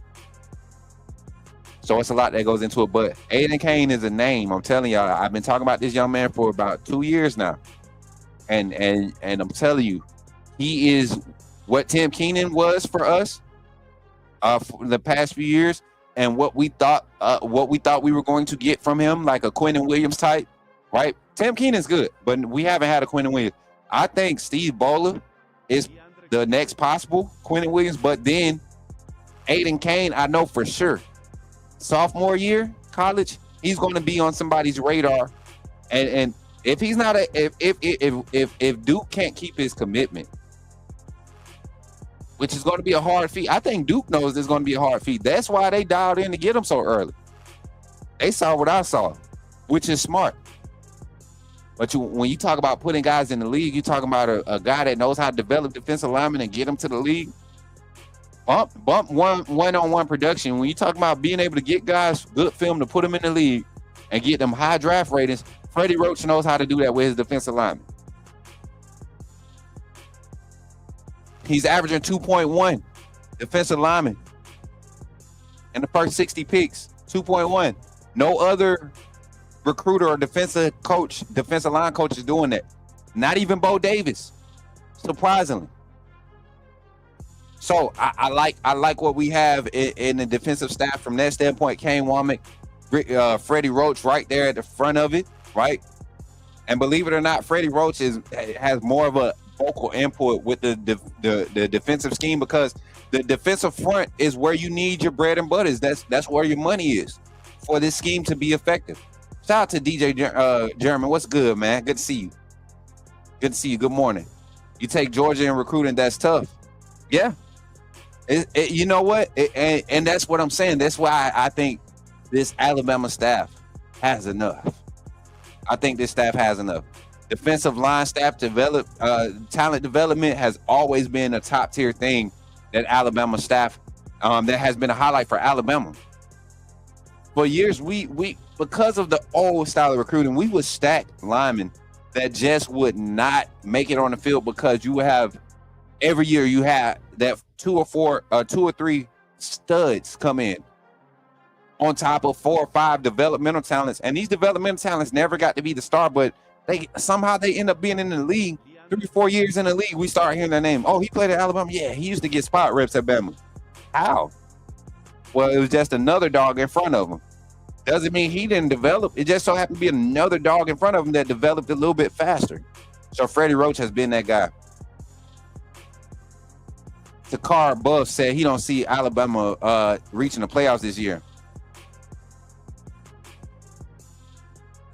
Speaker 1: So it's a lot that goes into it. But Aiden Kane is a name. I'm telling y'all, I've been talking about this young man for about 2 years now. And I'm telling you, he is what Tim Keenan was for us for the past few years, and what we thought we were going to get from him, like a Quentin Williams type, right? Tim Keenan's good, but we haven't had a Quentin Williams. I think Steve Bowler is the next possible Quentin Williams, but then Aiden Kane, I know for sure, sophomore year college, he's going to be on somebody's radar, and if he's not if Duke can't keep his commitment, which is going to be a hard feat. I think Duke knows it's going to be a hard feat. That's why they dialed in to get him so early. They saw what I saw, which is smart. But when you talk about putting guys in the league, you're talking about a guy that knows how to develop defensive linemen and get them to the league. Bump one-on-one production. When you talk about being able to get guys good film to put them in the league and get them high draft ratings, Freddie Roach knows how to do that with his defensive linemen. He's averaging 2.1 defensive lineman in the first 60 picks. 2.1. No other recruiter or defensive line coach is doing that. Not even Bo Davis, surprisingly. So I like what we have in the defensive staff from that standpoint. Kane Womack, Freddie Roach right there at the front of it, right? And believe it or not, Freddie Roach has more of a vocal input with the defensive scheme, because the defensive front is where you need your bread and butters. That's where your money is for this scheme to be effective. Shout out to DJ German. What's good, man? Good to see you. Good to see you. Good morning. You take Georgia in recruiting, that's tough. Yeah. You know what? And that's what I'm saying. That's why I think this Alabama staff has enough. I think this staff has enough. Defensive line staff talent development has always been a top tier thing that Alabama staff that has been a highlight for Alabama. For years, we because of the old style of recruiting, we would stack linemen that just would not make it on the field, because you have every year you have that two or three studs come in on top of 4 or 5 developmental talents, and these developmental talents never got to be the star, but they end up being in the league. 3 or 4 years in the league, we start hearing their name. Oh, he played at Alabama. Yeah, he used to get spot reps at Bama. How? Well, it was just another dog in front of him. Doesn't mean he didn't develop. It just so happened to be another dog in front of him that developed a little bit faster. So Freddie Roach has been that guy. Takar Buff said he don't see Alabama reaching the playoffs this year.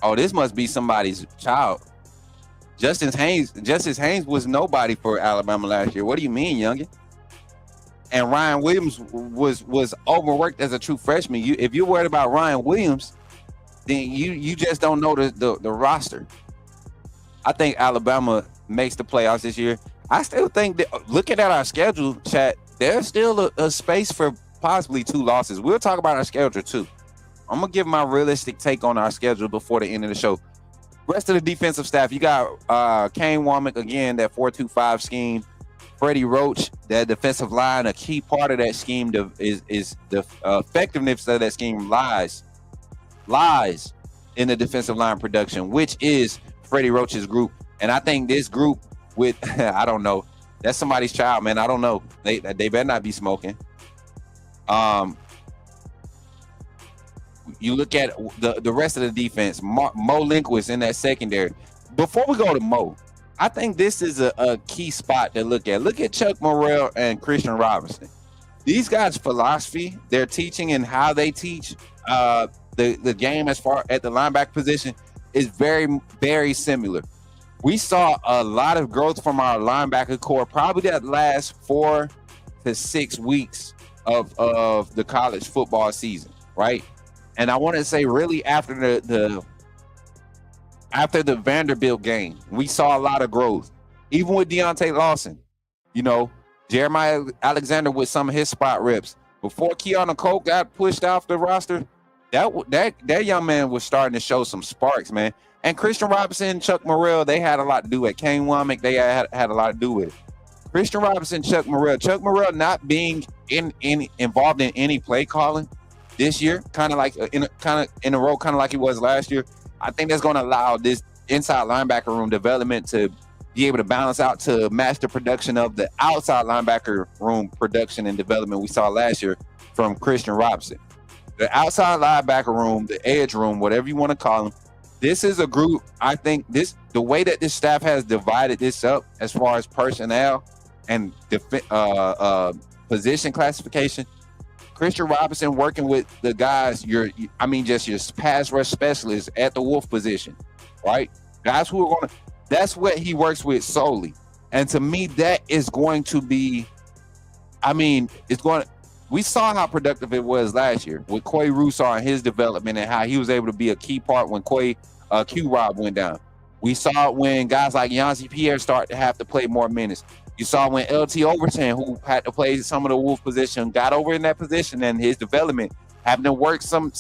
Speaker 1: Oh, this must be somebody's child. Justice Haynes was nobody for Alabama last year. What do you mean, youngin? And Ryan Williams was overworked as a true freshman. If you're worried about Ryan Williams, then you just don't know the roster. I think Alabama makes the playoffs this year. I still think that, looking at our schedule, chat, there's still a space for possibly 2 losses. We'll talk about our schedule too. I'm gonna give my realistic take on our schedule before the end of the show. Rest of the defensive staff, you got Kane Womack again, that 4-2-5 scheme. Freddie Roach, that defensive line, a key part of that scheme is the effectiveness of that scheme lies in the defensive line production, which is Freddie Roach's group. And I think this group with I don't know, that's somebody's child, man. I don't know. They better not be smoking. You look at the rest of the defense. Mo Linquist in that secondary. Before we go to Mo, I think this is a key spot to look at. Look at Chuck Morrell and Christian Robinson. These guys' philosophy, their teaching and how they teach the game as far at the linebacker position is very, very similar. We saw a lot of growth from our linebacker core, probably that last 4 to 6 weeks of the college football season, right? And I want to say really after the Vanderbilt game, we saw a lot of growth. Even with Deontay Lawson, Jeremiah Alexander with some of his spot reps. Before Keanu Cole got pushed off the roster, that young man was starting to show some sparks, man. And Christian Robinson, Chuck Morrell, they had a lot to do with it. Kane Womack, they had a lot to do with it. Christian Robinson, Chuck Morrell not being involved in any play calling this year, kind of in a role, kind of like he was last year. I think that's going to allow this inside linebacker room development to be able to balance out to match the production of the outside linebacker room production and development we saw last year from Christian Robinson. The outside linebacker room, the edge room, whatever you want to call them, this is a group. I think the way that this staff has divided this up as far as personnel and position classification, Christian Robinson working with the guys, your pass rush specialists at the Wolf position, right? Guys who are that's what he works with solely. And to me, that is going to be, we saw how productive it was last year with Quay Rusar and his development and how he was able to be a key part when Q-Rob went down. We saw it when guys like Yancy Pierre start to have to play more minutes. You saw when LT Overton, who had to play some of the Wolf position, got over in that position, and his development, having to work some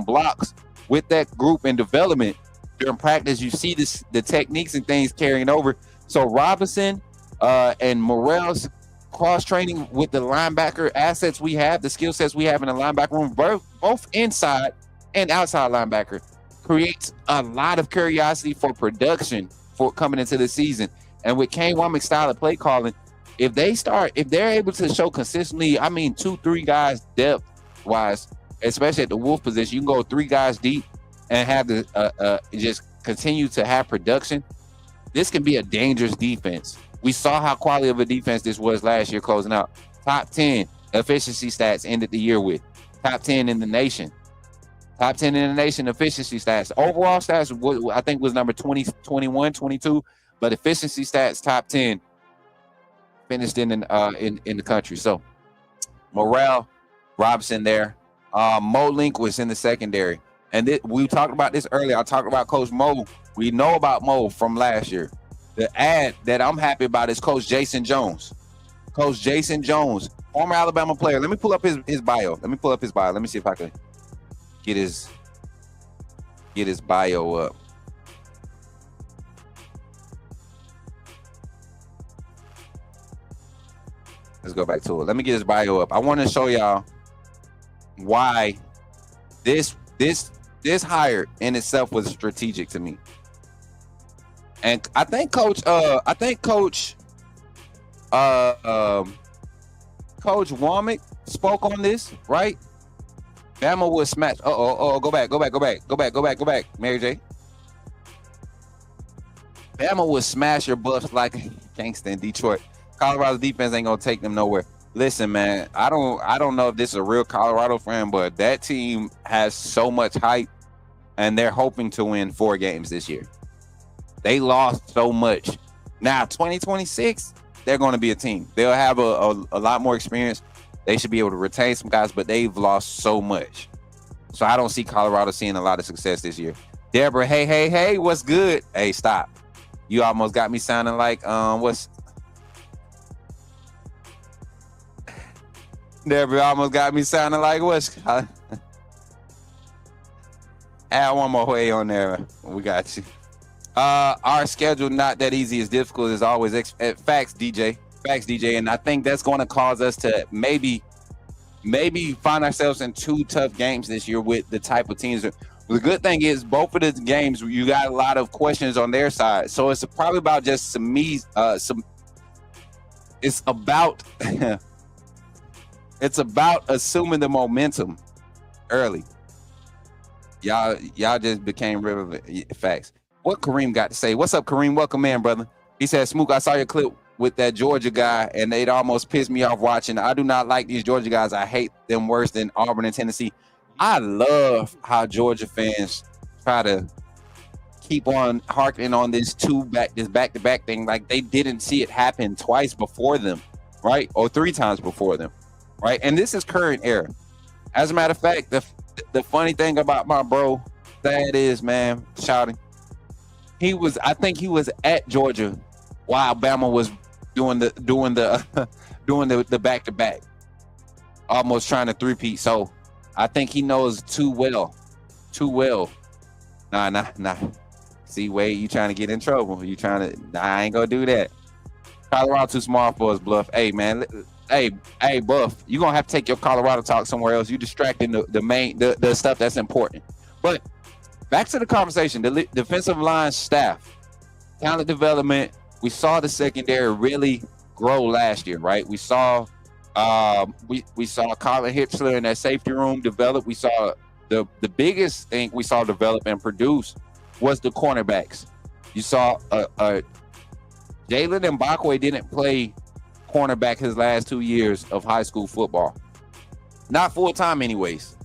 Speaker 1: blocks with that group in development during practice. You see the techniques and things carrying over. So Robinson And Morel's cross training with the linebacker assets we have, the skill sets we have in the linebacker room, both inside and outside linebacker, creates a lot of curiosity for production for coming into the season. And with Kane Womack's style of play calling, if they're able to show consistently, 2-3 guys depth wise, especially at the Wolf position, you can go 3 guys deep and have the just continue to have production. This can be a dangerous defense. We saw how quality of a defense this was last year closing out. Top 10 efficiency stats ended the year with. Top 10 in the nation. Top 10 in the nation efficiency stats. Overall stats, I think, was number 20, 21, 22. But efficiency stats, top 10, finished in the country. So, Morrell, Robinson there. Mo Link was in the secondary. And we talked about this earlier. I talked about Coach Mo. We know about Mo from last year. The ad that I'm happy about is Coach Jason Jones. Coach Jason Jones, former Alabama player. Let me pull up his bio. Let me see if I can get his bio up. Let's go back to it. Let me get his bio up. I want to show y'all why this hire in itself was strategic to me. And I think Coach Womack spoke on this, right? Bama was smashed. Go back, Mary J. Bama would smash your buffs like gangsta in Detroit. Colorado's defense ain't gonna take them nowhere. Listen, man, I don't know if this is a real Colorado fan, but that team has so much hype, and they're hoping to win 4 games this year. They lost so much. Now, 2026, they're going to be a team. They'll have a lot more experience. They should be able to retain some guys, but they've lost so much. So I don't see Colorado seeing a lot of success this year. Deborah, hey, what's good? Hey, stop. You almost got me sounding like, Deborah almost got me sounding like what's... Add one more way on there. We got you. Our schedule not that easy, as difficult as always. Facts, DJ. And I think that's going to cause us to maybe find ourselves in 2 tough games this year with the type of teams. The good thing is both of the games you got a lot of questions on their side, so it's probably about just It's about it's about assuming the momentum early. Y'all just became relevant. Facts. What Kareem got to say? What's up, Kareem? Welcome in, brother. He said, Smook, I saw your clip with that Georgia guy, and it almost pissed me off watching. I do not like these Georgia guys. I hate them worse than Auburn and Tennessee. I love how Georgia fans try to keep on harkening on this back-to-back thing, like they didn't see it happen twice before them, right? Or 3 times before them, right? And this is current era. As a matter of fact, the funny thing about my bro, that is, man, shouting. I think he was at Georgia while Bama was doing the back-to-back, almost trying to 3-peat. So I think he knows too well. Nah. See, Wade, you trying to get in trouble. I ain't gonna do that. Colorado too small for us, Bluff. Hey, man. Hey, Buff, you gonna have to take your Colorado talk somewhere else. You distracting the stuff that's important. But back to the conversation, the defensive line staff, talent development. We saw the secondary really grow last year, right? We saw we saw Colin Hitchler in that safety room develop. We saw the biggest thing we saw develop and produce was the cornerbacks. You saw Jalen Mbakwe didn't play cornerback his last 2 years of high school football. Not full-time anyways.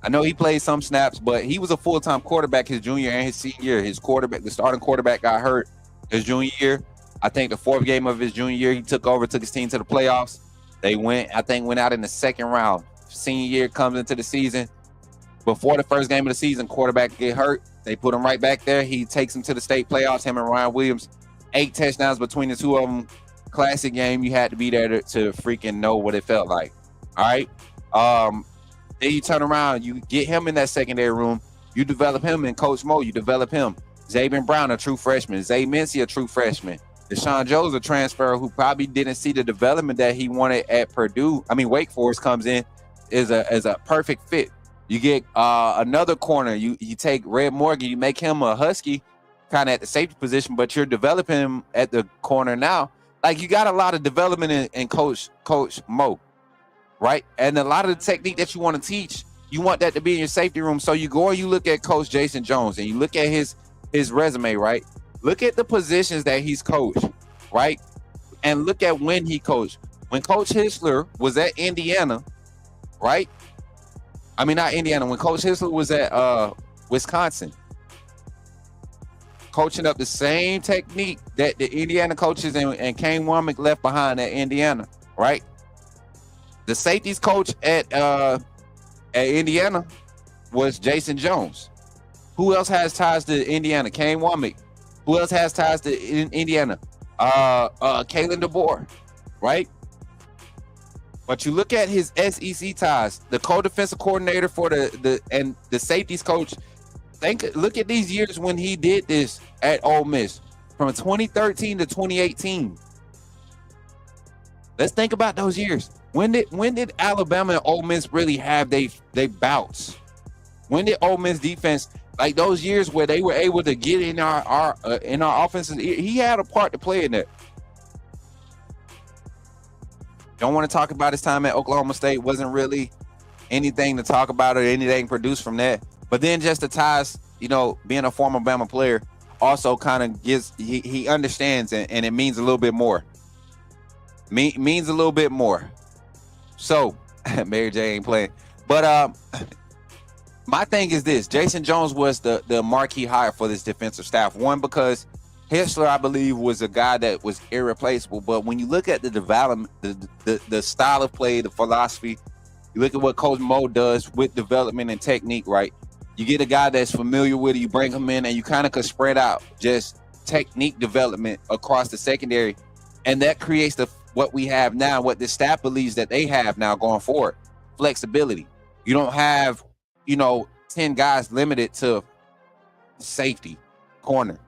Speaker 1: I know he played some snaps, but he was a full-time quarterback his junior and his senior year. The starting quarterback got hurt his junior year. I think the 4th game of his junior year, he took his team to the playoffs. They went out in the 2nd round. Senior year comes into the season. Before the 1st game of the season, quarterback get hurt. They put him right back there. He takes him to the state playoffs, him and Ryan Williams. 8 touchdowns between the 2 of them. Classic game. You had to be there to freaking know what it felt like. All right. Then you turn around, you get him in that secondary room. You develop him, and Coach Mo, you develop him. Xavier Brown, a true freshman. Zay Mincy, a true freshman. Deshaun Jones, a transfer who probably didn't see the development that he wanted at Purdue. I mean, Wake Forest comes in is a perfect fit. You get another corner. You take Red Morgan, you make him a Husky, kind of at the safety position, but you're developing him at the corner now. Like, you got a lot of development in Coach Mo, right? And a lot of the technique that you want to teach, you want that to be in your safety room. So you go and you look at Coach Jason Jones and you look at his resume, right? Look at the positions that he's coached, right? And look at when he coached. When Coach Histler was at Indiana, right? I mean, not Indiana. When Coach Histler was at Wisconsin, coaching up the same technique that the Indiana coaches and Kane Womack left behind at Indiana, right? The safeties coach at Indiana was Jason Jones. Who else has ties to Indiana? Kane Womack. Who else has ties to Indiana? Kalen DeBoer, right? But you look at his SEC ties, the co-defensive coordinator for the safeties coach. Look at these years when he did this at Ole Miss, from 2013 to 2018. Let's think about those years. When did Alabama and Ole Miss really have they bouts? When did Ole Miss defense, like those years where they were able to get in our offenses, he had a part to play in that. Don't want to talk about his time at Oklahoma State. Wasn't really anything to talk about or anything produced from that. But then just the ties, being a former Bama player also kind of gives, he understands and it means a little bit more. Means a little bit more. So Mary J ain't playing. But my thing is this: Jason Jones was the marquee hire for this defensive staff. One, because Histler, I believe, was a guy that was irreplaceable. But when you look at the development, the style of play, the philosophy, you look at what Coach Mo does with development and technique, right? You get a guy that's familiar with it, you bring him in, and you kind of could spread out just technique development across the secondary. And that creates what we have now, what the staff believes that they have now going forward: flexibility. You don't have, 10 guys limited to safety, corner.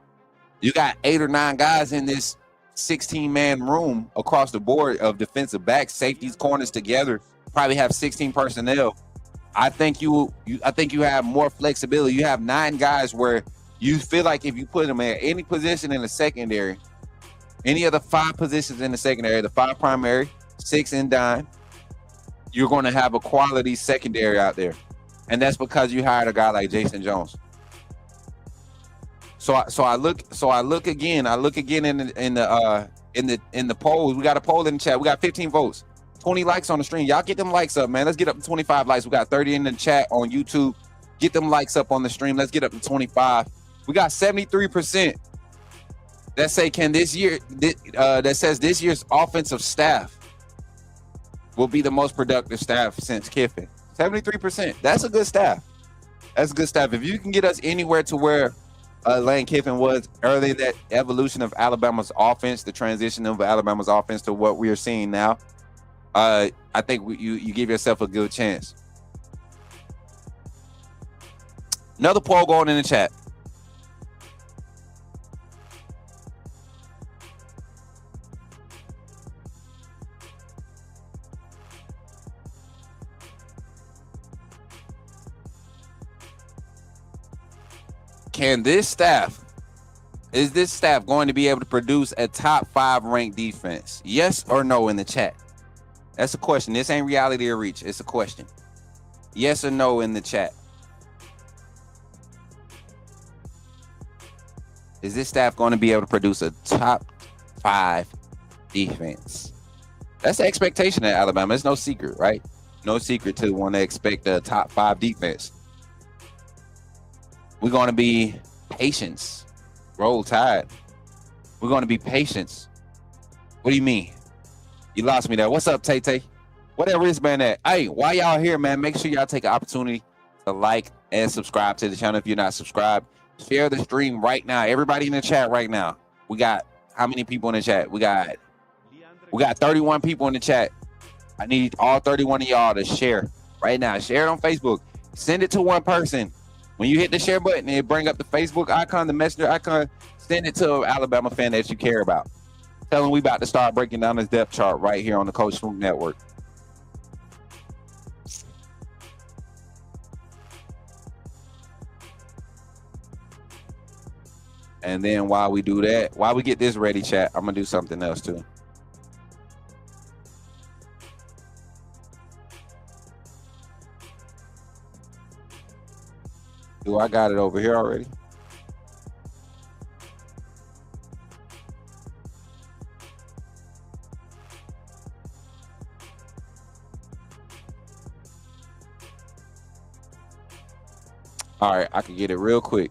Speaker 1: You got 8 or 9 guys in this 16-man room across the board of defensive backs, safeties, corners together. Probably have 16 personnel. I think you have more flexibility. You have 9 guys where you feel like if you put them at any position in the secondary, any of the 5 positions in the secondary, the 5 primary, 6 in dime, you're going to have a quality secondary out there. And that's because you hired a guy like Jason Jones. So I look again in the polls. We got a poll in the chat. We got 15 votes, 20 likes on the stream. Y'all get them likes up, man. Let's get up to 25 likes. We got 30 in the chat on YouTube. Get them likes up on the stream. Let's get up to 25. We got 73% that say that says this year's offensive staff will be the most productive staff since Kiffin. 73%. That's a good staff. That's a good staff. If you can get us anywhere to where Lane Kiffin was early in that evolution of Alabama's offense, the transition of Alabama's offense to what we are seeing now, I think you give yourself a good chance. Another poll going in the chat. Is this staff going to be able to produce a top 5 ranked defense? Yes or no in the chat. That's a question. This ain't reality or reach. It's a question. Yes or no in the chat. Is this staff going to be able to produce a top 5 defense? That's the expectation at Alabama. It's no secret, right? No secret to want to expect a top 5 defense. We're going to be patience. Roll Tide. We're going to be patience. What do you mean? You lost me there. What's up, Tay-Tay? What that wristband at? Hey, while y'all here, man, make sure y'all take an opportunity to like and subscribe to the channel if you're not subscribed. Share the stream right now. Everybody in the chat right now. We got how many people in the chat? We got 31 people in the chat. I need all 31 of y'all to share right now. Share it on Facebook. Send it to one person. When you hit the share button, it bring up the Facebook icon, the messenger icon. Send it to an Alabama fan that you care about. Tell them we about to start breaking down this depth chart right here on the Coach Smook Network. And then while we do that, while we get this ready, chat, I'm gonna do something else too. Do I got it over here already? All right, I can get it real quick.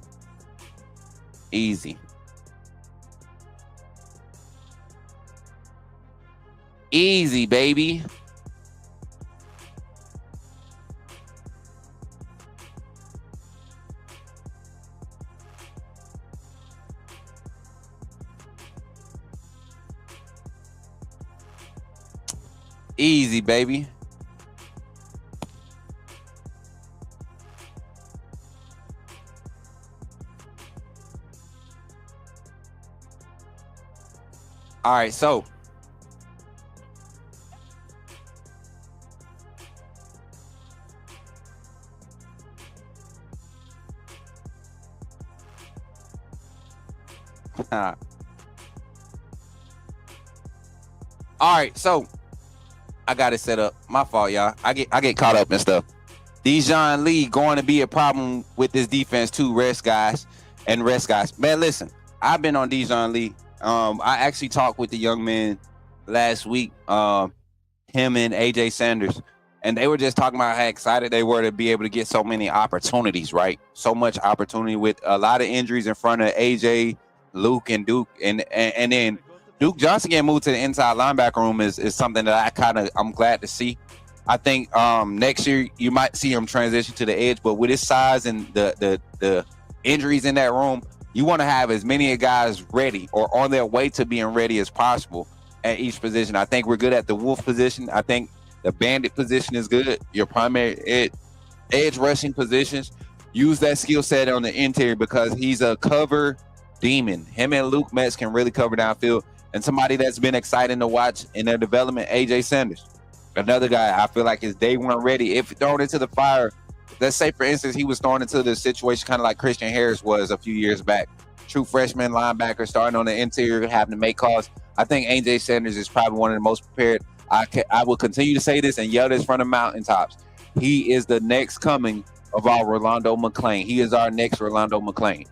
Speaker 1: Easy. Easy, baby. Easy, baby. All right, so all right, so I got it set up. My fault, y'all. I get caught up and stuff. Dijon Lee going to be a problem with this defense too. Rest guys. Man, listen, I've been on Dijon Lee. I actually talked with the young man last week, him and AJ Sanders, and they were just talking about how excited they were to be able to get so many opportunities, right? So much opportunity with a lot of injuries in front of AJ, Luke, and Duke, and then Duke Johnson getting moved to the inside linebacker room is something that I'm glad to see. I think next year you might see him transition to the edge, but with his size and the injuries in that room, you want to have as many guys ready or on their way to being ready as possible at each position. I think we're good at the wolf position. I think the bandit position is good. Your primary edge rushing positions, use that skill set on the interior because he's a cover demon. Him and Luke Metz can really cover downfield. And somebody that's been exciting to watch in their development, AJ Sanders. Another guy I feel like his day one ready. If thrown into the fire, let's say, for instance, he was thrown into the situation kind of like Christian Harris was a few years back. True freshman linebacker starting on the interior, having to make calls. I think AJ Sanders is probably one of the most prepared. I will continue to say this and yell this from the mountaintops. He is the next coming of our Rolando McClain. He is our next Rolando McClain.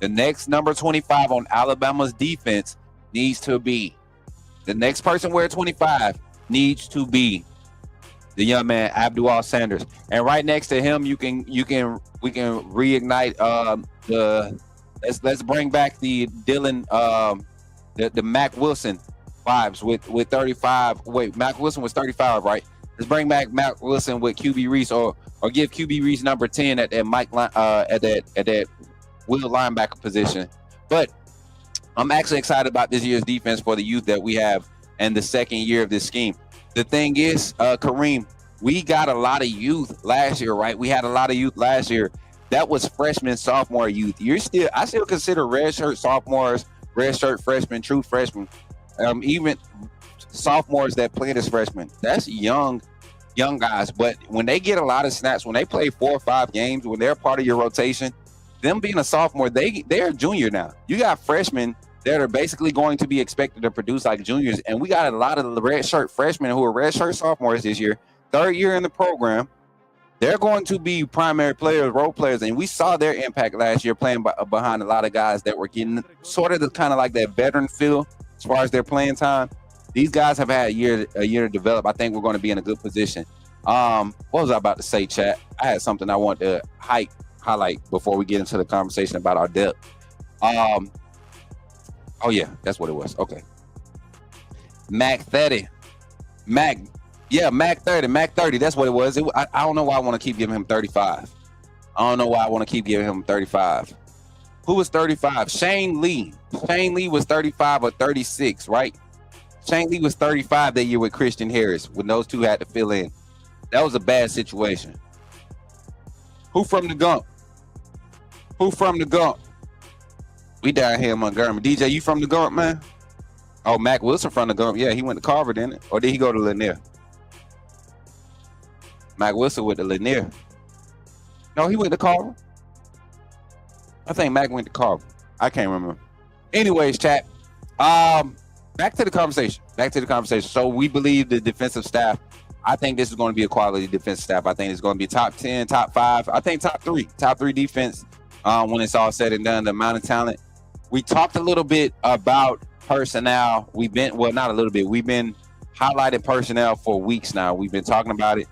Speaker 1: The next number 25 on Alabama's defense needs to be. The next person wearing 25 needs to be the young man Abdul Sanders, and right next to him, we can reignite let's bring back the Dylan the Mac Wilson vibes with 35. Wait, Mac Wilson was 35, right? Let's bring back Mac Wilson with QB Reese, or give QB Reese number 10 at that at that will linebacker position. But I'm actually excited about this year's defense for the youth that we have and the second year of this scheme. The thing is, Kareem, we got a lot of youth last year, right? We had a lot of youth last year. That was freshman, sophomore youth. I still consider redshirt sophomores, redshirt freshmen, true freshmen, even sophomores that played as freshmen. That's young guys. But when they get a lot of snaps, when they play 4 or 5 games, when they're part of your rotation, them being a sophomore, they're a junior now. You got freshmen that are basically going to be expected to produce like juniors. And we got a lot of redshirt freshmen who are redshirt sophomores this year, third year in the program. They're going to be primary players, role players. And we saw their impact last year playing behind a lot of guys that were getting sort of kind of like that veteran feel as far as their playing time. These guys have had a year to develop. I think we're going to be in a good position. What was I about to say, chat? I had something I want to highlight before we get into the conversation about our depth. Oh yeah, that's what it was. Okay. Mac 30. Mac 30. That's what it was. I don't know why I want to keep giving him 35. I don't know why I want to keep giving him 35. Who was 35? Shane Lee. Shane Lee was 35 or 36, right? Shane Lee was 35 that year with Christian Harris when those two had to fill in. That was a bad situation. Who from the Gump? We down here in Montgomery. DJ, you from the Gump, man? Oh, Mac Wilson from the Gump. Yeah, he went to Carver, didn't it? Or did he go to Lanier? Mac Wilson went to Lanier. No, he went to Carver. I think Mac went to Carver. I can't remember. Anyways, chat. Back to the conversation. So we believe the defensive staff. I think this is going to be a quality defensive staff. I think it's going to be top 10, top 5. I think top three defense when it's all said and done. The amount of talent. We talked a little bit about personnel. We've been highlighting personnel for weeks now. We've been talking about it.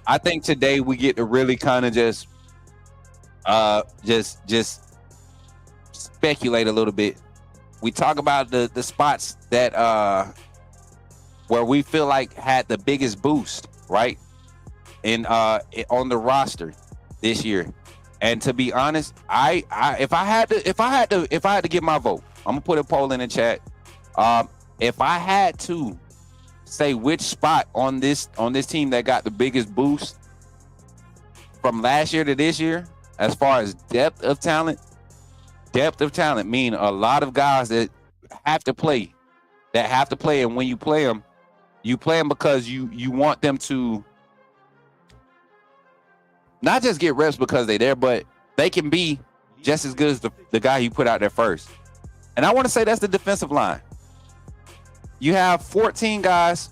Speaker 1: I think today we get to really kind of just speculate a little bit. We talk about the spots that where we feel like had the biggest boost, right? In on the roster this year. And to be honest, if I had to give my vote, I'm gonna put a poll in the chat. If I had to say which spot on this team that got the biggest boost from last year to this year, as far as depth of talent, mean a lot of guys that have to play, and when you play them because you want them to not just get reps because they're there, but they can be just as good as the guy you put out there first. And I want to say that's the defensive line. You have 14 guys,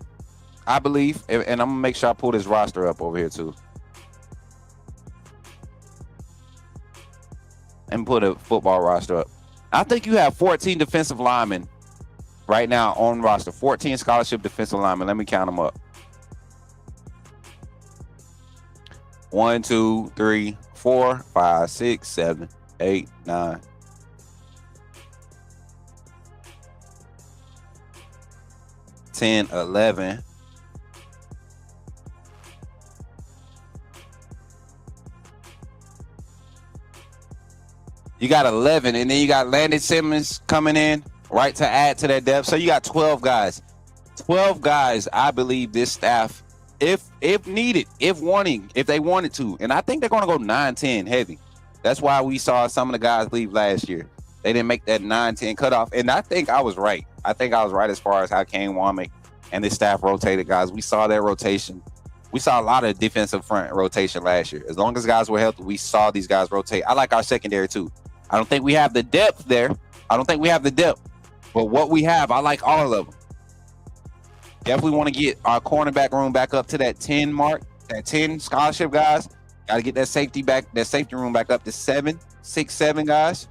Speaker 1: I believe, and I'm gonna make sure I pull this roster up over here too. And put a football roster up. I think you have 14 defensive linemen right now on roster. 14 scholarship defensive linemen. Let me count them up. 1, 2, 3, 4, 5, 6, 7, 8, 9. 10, 11. You got 11, and then you got Landon Simmons coming in, right, to add to that depth. So you got 12 guys. 12 guys, I believe this staff, if needed, if they wanted to, and I think they're going to go 9-10 heavy. That's why we saw some of the guys leave last year. They didn't make that 9-10 cutoff, and I think I was right. As far as how Kane Womack and this staff rotated guys. We saw that rotation. We saw a lot of defensive front rotation last year. As long as guys were healthy, we saw these guys rotate. I like our secondary too. I don't think we have the depth there. But what we have, I like all of them. Definitely want to get our cornerback room back up to that 10 mark, that 10 scholarship guys. Got to get that safety room back up to 6, 7 guys,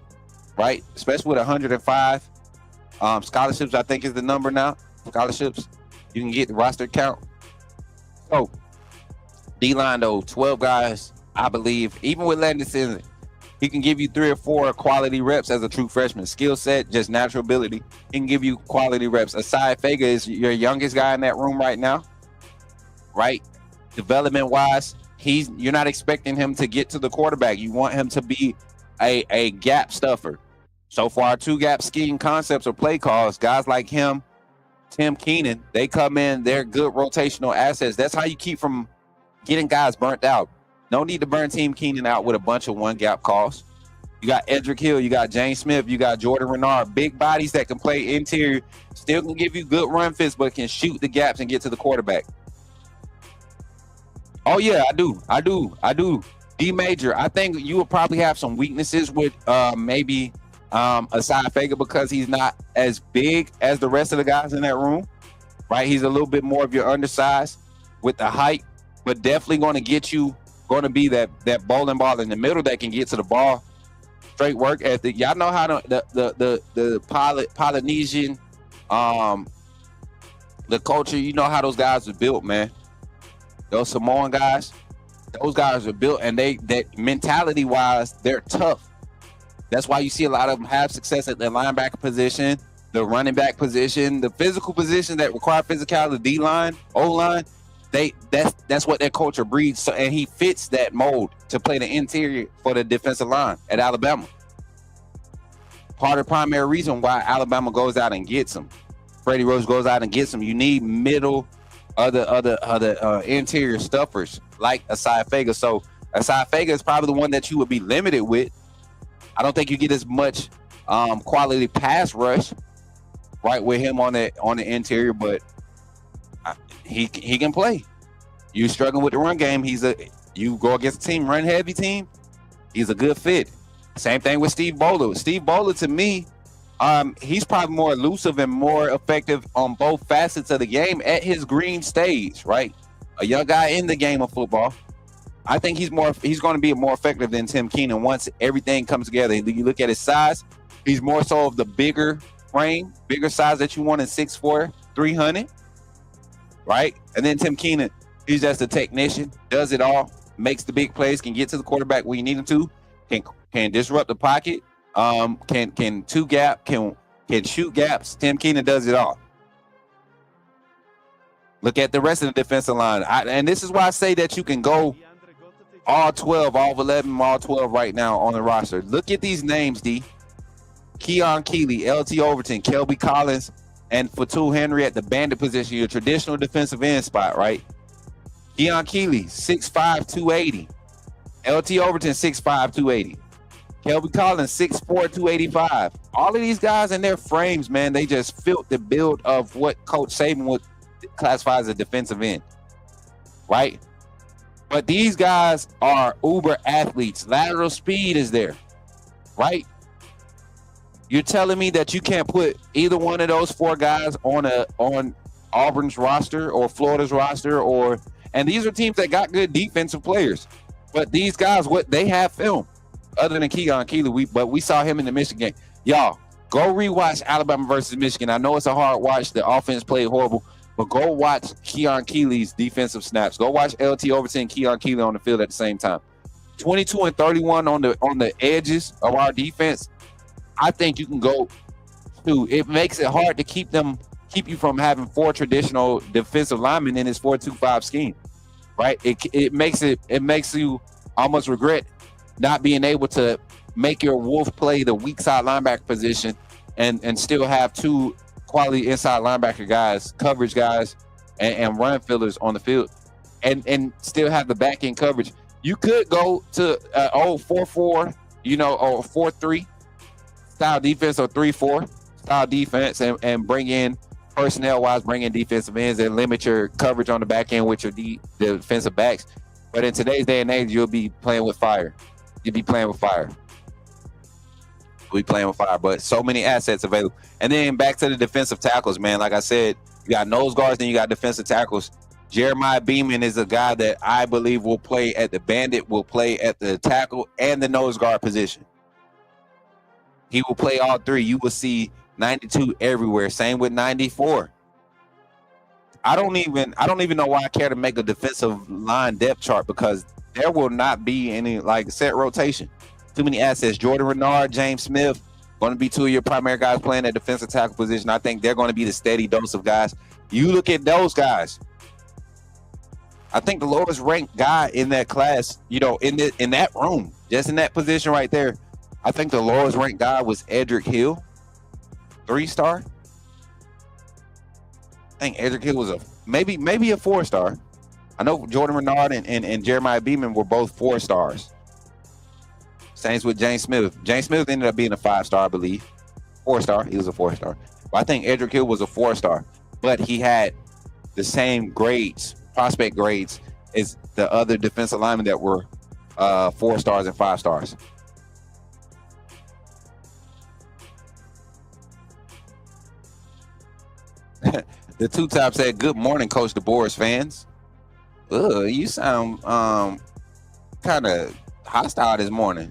Speaker 1: right? Especially with 105 scholarships, I think is the number now. Scholarships, you can get the roster count. So, D-line though, 12 guys, I believe. Even with Landon Simmons, he can give you 3 or 4 quality reps as a true freshman. Skill set, just natural ability. He can give you quality reps. Asai Fega is your youngest guy in that room right now, right? Development-wise, you're not expecting him to get to the quarterback. You want him to be a gap stuffer. So for our 2-gap scheme concepts or play calls, guys like him, Tim Keenan, they come in, they're good rotational assets. That's how you keep from getting guys burnt out. No need to burn Team Keenan out with a bunch of 1-gap calls. You got Edric Hill, you got James Smith, you got Jordan Renard, big bodies that can play interior, still can give you good run fits, but can shoot the gaps and get to the quarterback. Oh yeah, I do. D Major, I think you will probably have some weaknesses with maybe Asai Fega because he's not as big as the rest of the guys in that room, right? He's a little bit more of your undersized with the height, but definitely going to get you. Going to be that bowling ball in the middle that can get to the ball. Straight work ethic. Y'all know how the Polynesian, the culture. You know how those guys are built, man. Those Samoan guys, those guys are built, and that mentality wise, they're tough. That's why you see a lot of them have success at the linebacker position, the running back position, the physical position that require physicality, D line, O line. That's what their culture breeds. So, and he fits that mold to play the interior for the defensive line at Alabama. Part of the primary reason why Alabama goes out and gets him. Freddie Rose goes out and gets him. You need middle, other interior stuffers like Asai Fega. So Asai Fega is probably the one that you would be limited with. I don't think you get as much quality pass rush right with him on the interior, but he can play. You struggling with the run game, you go against a team, run heavy team, he's a good fit. Same thing with Steve Bowler. Steve Bowler, to me, he's probably more elusive and more effective on both facets of the game at his green stage, right? A young guy in the game of football. I think he's going to be more effective than Tim Keenan once everything comes together. You look at his size, he's more so of the bigger frame, bigger size that you want in 6'4", 300, right? And then Tim Keenan, he's just a technician, does it all, makes the big plays, can get to the quarterback when you need him to, can disrupt the pocket, can two gap, can shoot gaps. Tim Keenan does it all. Look at the rest of the defensive line. And this is why I say that you can go all 12, all 11, all 12 right now on the roster. Look at these names, D. Keon Keeley, LT Overton, Kelby Collins, and Fatul Henry at the bandit position, your traditional defensive end spot, right? Keon Keeley, 6'5", 280. LT Overton, 6'5", 280. Kelby Collins, 6'4", 285. All of these guys in their frames, man, they just fit the build of what Coach Saban would classify as a defensive end, right? But these guys are uber athletes. Lateral speed is there, right? You're telling me that you can't put either one of those four guys on Auburn's roster or Florida's roster, and these are teams that got good defensive players. But these guys, what they have film, other than Keon Keeley, we saw him in the Michigan game. Y'all, go rewatch Alabama versus Michigan. I know it's a hard watch. The offense played horrible, but go watch Keon Keeley's defensive snaps. Go watch LT Overton and Keon Keeley on the field at the same time. 22 and 31 on the edges of our defense. I think you can go to. It makes it hard to keep you from having four traditional defensive linemen in his 4-2-5 scheme, right? It makes you almost regret not being able to make your wolf play the weak side linebacker position and still have two quality inside linebacker guys, coverage guys, and run fillers on the field, and still have the back end coverage. You could go to 4-4, or 4-3 style defense, or 3-4 style defense, and bring in personnel wise, bring in defensive ends and limit your coverage on the back end with your defensive backs. But in today's day and age, you'll be playing with fire. But so many assets available. And then back to the defensive tackles, man. Like I said, you got nose guards, then you got defensive tackles. Jeremiah Beeman is a guy that I believe will play at the bandit, will play at the tackle and the nose guard position. He will play all three. You will see 92 everywhere. Same with 94. I don't even know why I care to make a defensive line depth chart, because there will not be any set rotation. Too many assets. Jordan Renard, James Smith, going to be two of your primary guys playing at defensive tackle position. I think they're going to be the steady dose of guys. You look at those guys. I think the lowest ranked guy in that class, in that room, just in that position right there, I think the lowest ranked guy was Edric Hill, 3-star. I think Edric Hill was maybe a 4-star. I know Jordan Renard and Jeremiah Beeman were both 4-stars. Same with James Smith. James Smith ended up being a 5-star, I believe. 4-star. He was a 4-star. But I think Edric Hill was a 4-star. But he had the same grades, prospect grades, as the other defensive linemen that were 4-stars and 5-stars. The two-top said, "Good morning, Coach DeBoer's fans." You sound kind of hostile this morning.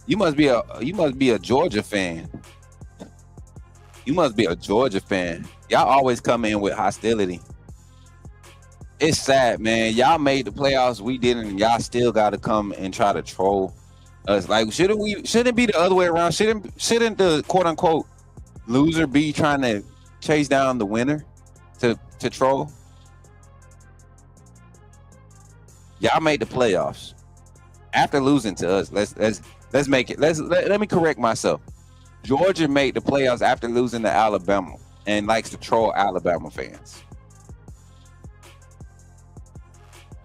Speaker 1: You must be a Georgia fan. Y'all always come in with hostility. It's sad, man. Y'all made the playoffs, we didn't, and y'all still got to come and try to troll us. Like, shouldn't it be the other way around? Shouldn't the quote unquote loser be trying to chase down the winner to troll? Y'all made the playoffs after losing to us. Let's make it. Let me correct myself. Georgia made the playoffs after losing to Alabama and likes to troll Alabama fans.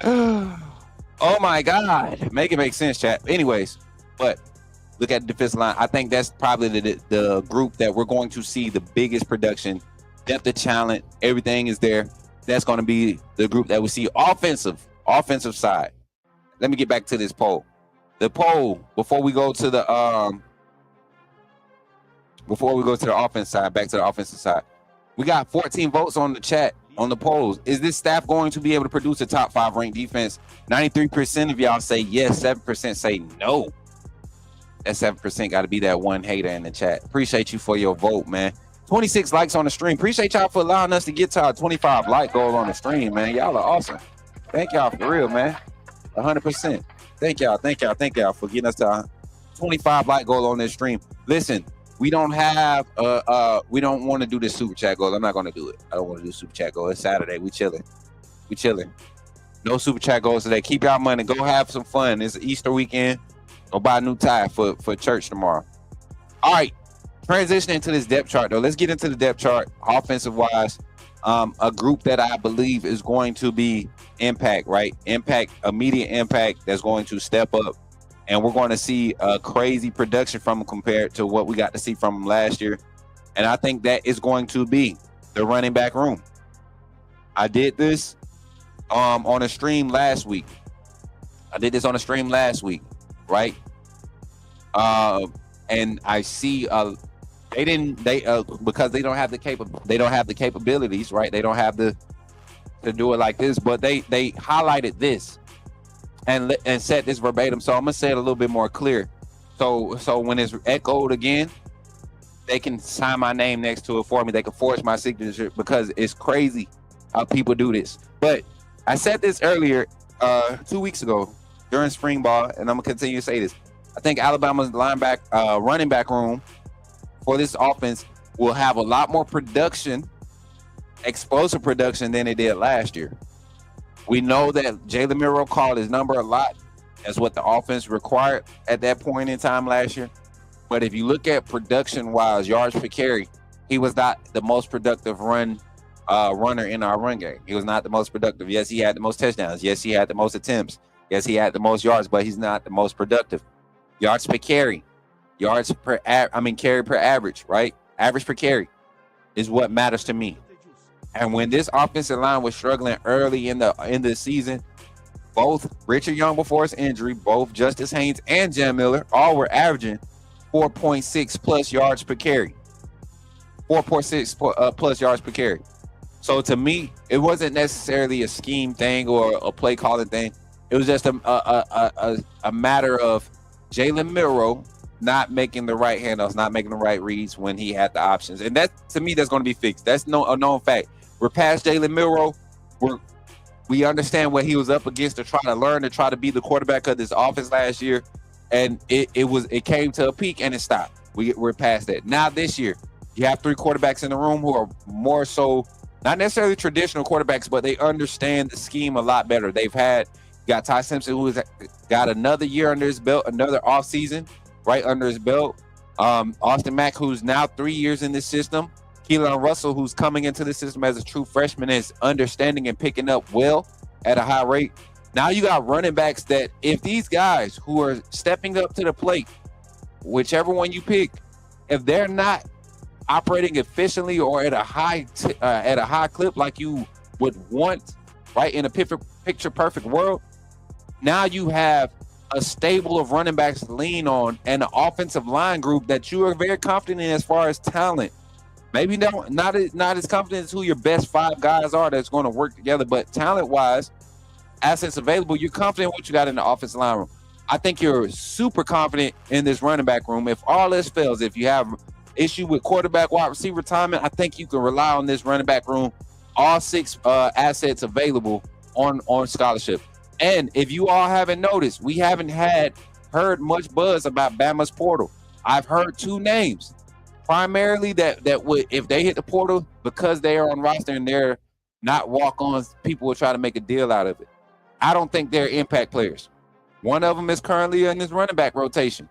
Speaker 1: Oh my God. Make it make sense, chat. Anyways, but look at the defensive line. I think that's probably the group that we're going to see the biggest production, depth of talent, everything is there. That's going to be the group that we see offensive side. Let me get back to this poll. The poll before we go to the offense side, back to the offensive side. We got 14 votes on the chat on the polls. Is this staff going to be able to produce a top 5 ranked defense? 93% of y'all say yes, 7% say no. That 7% got to be that one hater in the chat. Appreciate you for your vote, man. 26 likes on the stream. Appreciate y'all for allowing us to get to our 25 like goal on the stream, man. Y'all are awesome. Thank y'all for real, man. 100%. Thank y'all for getting us to our 25 like goal on this stream. Listen, we don't have we don't want to do this super chat goal. I'm not going to do it. I don't want to do super chat goal. It's Saturday. We chilling. No super chat goals today. Keep y'all money. Go have some fun. It's Easter weekend. Go buy a new tie for church tomorrow. All right. Transitioning to this depth chart, though. Let's get into the depth chart, offensive wise. A group that I believe is going to be impact, right? Immediate impact that's going to step up. And we're going to see a crazy production from them compared to what we got to see from them last year. And I think that is going to be the running back room. I did this on a stream last week. Right? And I see because they don't have the capabilities, right? They don't have to do it like this, but they highlighted this and said this verbatim. So I'm gonna say it a little bit more clear. So when it's echoed again, they can sign my name next to it for me. They can forge my signature because it's crazy how people do this. But I said this earlier 2 weeks ago during spring ball, and I'm gonna continue to say this. I think Alabama's running back room for this offense will have a lot more production, explosive production than it did last year. We know that Jalen Milroe called his number a lot. That's what the offense required at that point in time last year. But if you look at production-wise, yards per carry, he was not the most productive runner in our run game. He was not the most productive. Yes, he had the most touchdowns. Yes, he had the most attempts. Yes, he had the most yards, but he's not the most productive. Yards per carry, carry per average, right? Average per carry is what matters to me. And when this offensive line was struggling early in the season, both Richard Young before his injury, both Justice Haynes and Jam Miller, all were averaging 4.6 plus yards per carry. 4.6 plus yards per carry. So to me, it wasn't necessarily a scheme thing or a play calling thing. It was just a matter of Jalen Milroe not making the right handoffs, not making the right reads when he had the options. And that, to me, that's going to be fixed. That's a known fact. We're past Jalen Milroe. We understand what he was up against to try to be the quarterback of this offense last year. And it came to a peak and it stopped. We're past that. Now this year, you have 3 quarterbacks in the room who are more so, not necessarily traditional quarterbacks, but they understand the scheme a lot better. Got Ty Simpson, who has got another year under his belt, another offseason right under his belt. Austin Mack, who's now 3 years in this system. Keelan Russell, who's coming into the system as a true freshman, is understanding and picking up well at a high rate. Now you got running backs that if these guys who are stepping up to the plate, whichever one you pick, if they're not operating efficiently or at a high clip like you would want, right, in a picture perfect world, now you have a stable of running backs to lean on and an offensive line group that you are very confident in as far as talent. Maybe not as confident as who your best 5 guys are that's going to work together, but talent-wise, assets available, you're confident what you got in the offensive line room. I think you're super confident in this running back room. If all this fails, if you have issue with quarterback, wide receiver retirement, I think you can rely on this running back room. All 6 assets available on scholarship. And if you all haven't noticed, we haven't heard much buzz about Bama's portal. I've heard 2 names. Primarily that would, if they hit the portal because they are on roster and they're not walk-ons, people will try to make a deal out of it. I don't think they're impact players. One of them is currently in this running back rotation.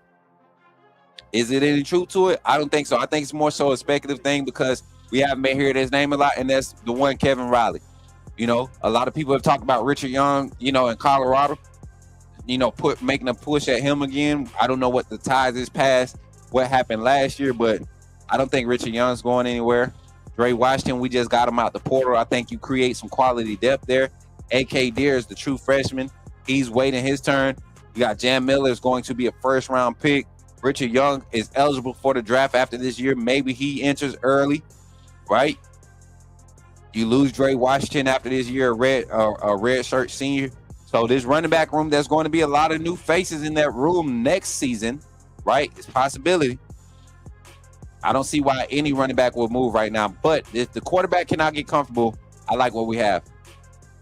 Speaker 1: Is it any truth to it? I don't think so. I think it's more so a speculative thing because we haven't been hearing his name a lot, and that's the one, Kevin Riley. You know, a lot of people have talked about Richard Young, in Colorado. making a push at him again. I don't know what the ties is past what happened last year, but I don't think Richard Young's going anywhere. Dre Washington, we just got him out the portal. I think you create some quality depth there. AK Deer is the true freshman. He's waiting his turn. You got Jam Miller is going to be a first-round pick. Richard Young is eligible for the draft after this year. Maybe he enters early, right? You lose Dre Washington after this year, a red shirt senior. So this running back room, there's going to be a lot of new faces in that room next season, right? It's a possibility. I don't see why any running back will move right now. But if the quarterback cannot get comfortable, I like what we have.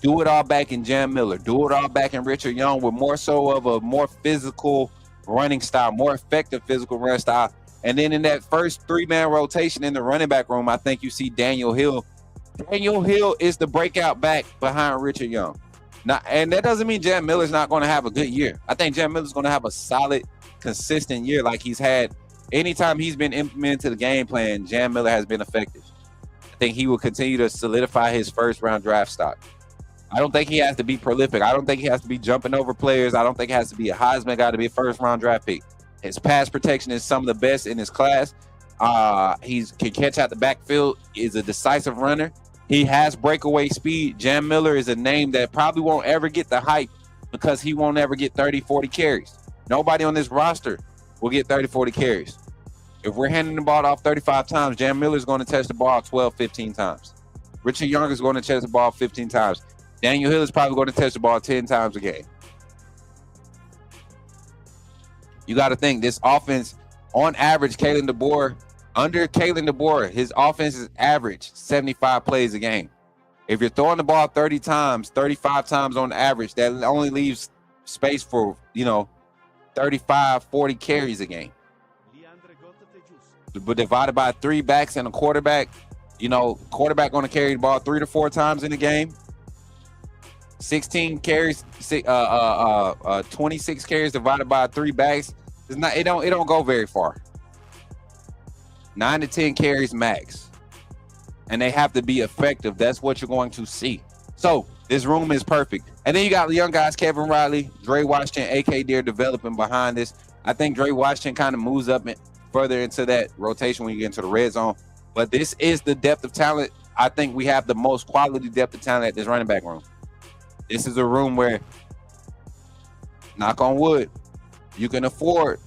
Speaker 1: Do it all back in Jam Miller. Do it all back in Richard Young with more so of a more physical running style, more effective physical run style. And then in that first three-man rotation in the running back room, I think you see Daniel Hill. Daniel Hill is the breakout back behind Richard Young. Now, and that doesn't mean Jam Miller's not going to have a good year. I think Jam Miller's going to have a solid, consistent year like he's had. Anytime he's been implemented to the game plan, Jam Miller has been effective. I think he will continue to solidify his first-round draft stock. I don't think he has to be prolific. I don't think he has to be jumping over players. I don't think he has to be a Heisman guy to be a first-round draft pick. His pass protection is some of the best in his class. He can catch out the backfield, is a decisive runner. He has breakaway speed. Jam Miller is a name that probably won't ever get the hype because he won't ever get 30, 40 carries. Nobody on this roster will get 30, 40 carries. If we're handing the ball off 35 times, Jam Miller is going to touch the ball 12, 15 times. Richard Young is going to touch the ball 15 times. Daniel Hill is probably going to touch the ball 10 times a game. You got to think this offense, on average, under Kalen DeBoer, his offense is average 75 plays a game. If you're throwing the ball 30 times, 35 times on average, that only leaves space for, 35, 40 carries a game. But divided by 3 backs and a quarterback, quarterback going to carry the ball 3 to 4 times in the game. 16 carries, 26 carries divided by 3 backs. It don't go very far. 9 to 10 carries max, and they have to be effective. That's what you're going to see. So this room is perfect. And then you got the young guys, Kevin Riley, Dre Washington, AK Deer developing behind this. I think Dre Washington kind of moves up further into that rotation when you get into the red zone. But this is the depth of talent. I think we have the most quality depth of talent at this running back room. This is a room where, knock on wood, you can afford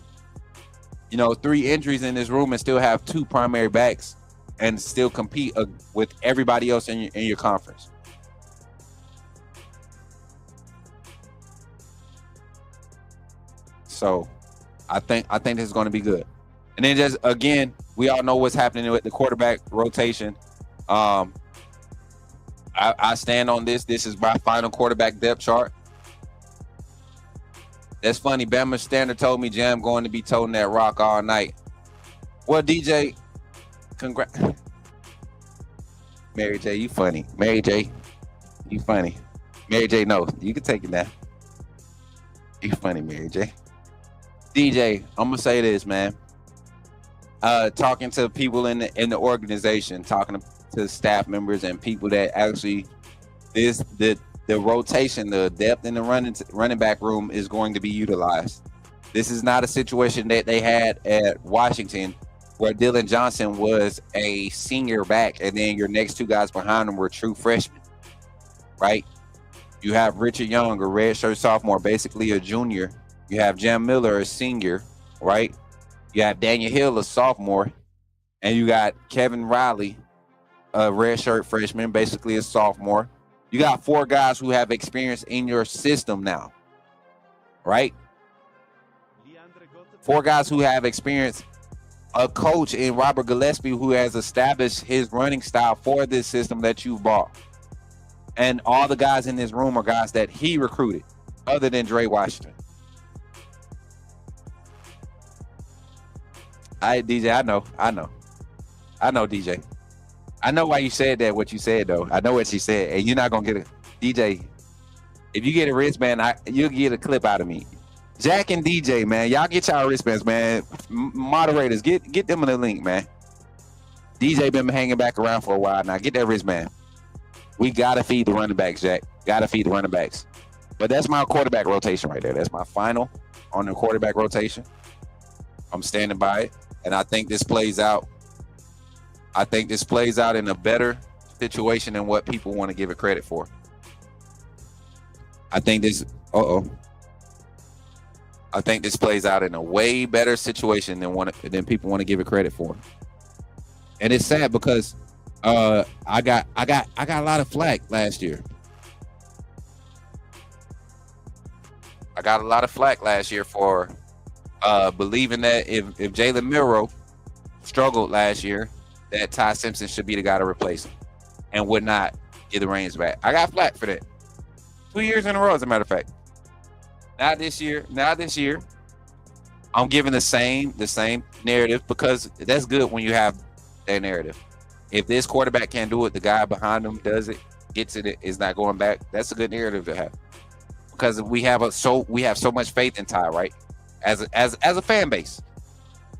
Speaker 1: 3 injuries in this room and still have 2 primary backs and still compete with everybody else in your conference. So I think this is going to be good. And then just, again, we all know what's happening with the quarterback rotation. I stand on this. This is my final quarterback depth chart. That's funny. Bama Standard told me Jam going to be toting that rock all night. Well, DJ, congrats. Mary J, you funny. Mary J, you funny. Mary J, no, you can take it now. You funny, Mary J. DJ, I'm gonna say this, man. Talking to people in the organization, talking to staff members and people that actually the rotation, the depth in the running back room is going to be utilized. This is not a situation that they had at Washington where Dylan Johnson was a senior back and then your next 2 guys behind him were true freshmen, right? You have Richard Young, a redshirt sophomore, basically a junior. You have Jam Miller, a senior, right? You have Daniel Hill, a sophomore, and you got Kevin Riley, a redshirt freshman, basically a sophomore. You got 4 guys who have experience in your system now, right? 4 guys who have experience. A coach in Robert Gillespie who has established his running style for this system that you've bought. And all the guys in this room are guys that he recruited, other than Dre Washington. DJ, I know, DJ. I know why you said that, what you said, though. I know what she said, and you're not going to get a DJ. If you get a wristband, you'll get a clip out of me. Jack and DJ, man, y'all get y'all wristbands, man. Moderators, get them in the link, man. DJ been hanging back around for a while now. Get that wristband. We got to feed the running backs, Jack. Got to feed the running backs. But that's my quarterback rotation right there. That's my final on the quarterback rotation. I'm standing by it, and I think this plays out. I think this plays out in a better situation than what people want to give it credit for. I think this. I think this plays out in a way better situation than people want to give it credit for. And it's sad because I got a lot of flack last year. I got a lot of flack last year for believing that if Jalen Milroe struggled last year, that Ty Simpson should be the guy to replace him and would not give the reins back. I got flack for that 2 years in a row, as a matter of fact. Now this year, I'm giving the same narrative because that's good when you have that narrative. If this quarterback can't do it, the guy behind him does it, gets it, is not going back. That's a good narrative to have because we have so much faith in Ty, right? As a fan base,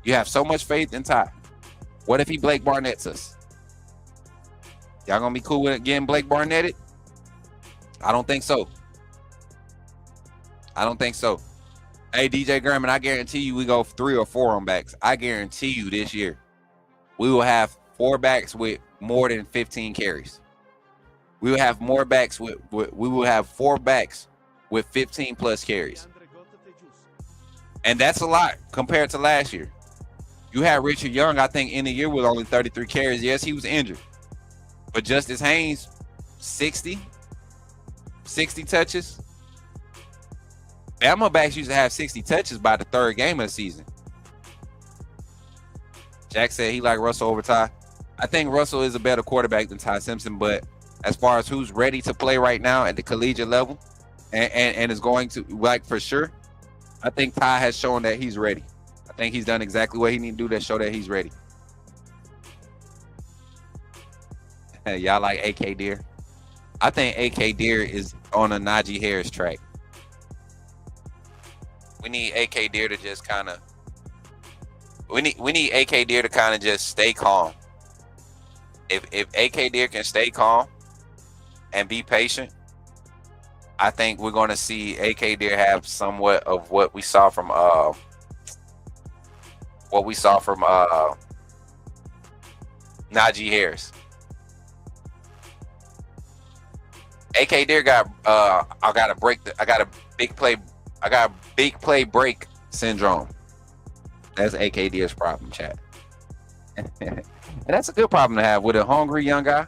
Speaker 1: you have so much faith in Ty. What if he Blake Barnett's us? Y'all gonna be cool with getting Blake Barnetted? I don't think so. Hey, DJ Graham, I guarantee you we go 3 or 4 on backs. I guarantee you this year we will have 4 backs with more than 15 carries. We will have more backs we will have 4 backs with 15 plus carries. And that's a lot compared to last year. You had Richard Young, I think, in the year with only 33 carries. Yes, he was injured. But Justice Haynes, 60 touches. Bama backs used to have 60 touches by the 3rd game of the season. Jack said he liked Russell over Ty. I think Russell is a better quarterback than Ty Simpson, but as far as who's ready to play right now at the collegiate level and is going to, like, for sure, I think Ty has shown that he's ready. I think he's done exactly what he needs to do to show that he's ready. Y'all like AK Deer? I think AK Deer is on a Najee Harris track. We need AK Deer to just kind of. We need AK Deer to kind of just stay calm. If AK Deer can stay calm and be patient, I think we're going to see AK Deer have somewhat of what we saw from Najee Harris. AK Deer got I got a big play break syndrome. That's AK Deer's problem, chat. And that's a good problem to have with a hungry young guy.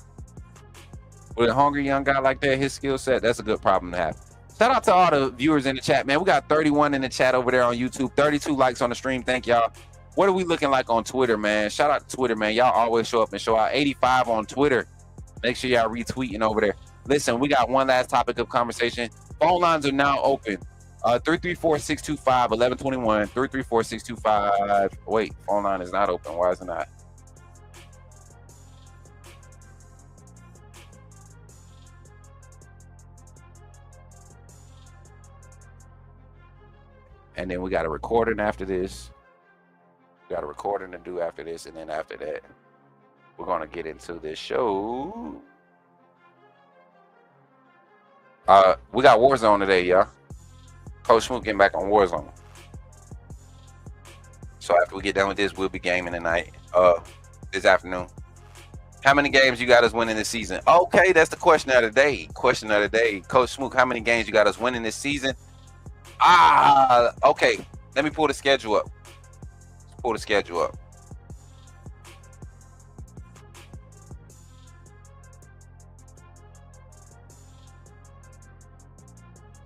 Speaker 1: With a hungry young guy like that, his skill set, that's a good problem to have. Shout out to all the viewers in the chat, man. We got 31 in the chat over there on YouTube, 32 likes on the stream. Thank y'all. What are we looking like on Twitter, man? Shout out to Twitter, man. Y'all always show up and show out. 85 on Twitter. Make sure y'all retweeting over there. Listen, we got one last topic of conversation. Phone lines are now open. 334-625-1121. 334-625. Wait, phone line is not open. Why is it not? And then we got a recording after this. We got a recording to do after this. And then after that, we're going to get into this show. We got Warzone today, y'all. Coach Smook getting back on Warzone. So after we get done with this, we'll be gaming tonight, this afternoon. How many games you got us winning this season? Okay, that's the question of the day. Question of the day. Coach Smook, how many games you got us winning this season? Okay. Let me pull the schedule up. Let's pull the schedule up.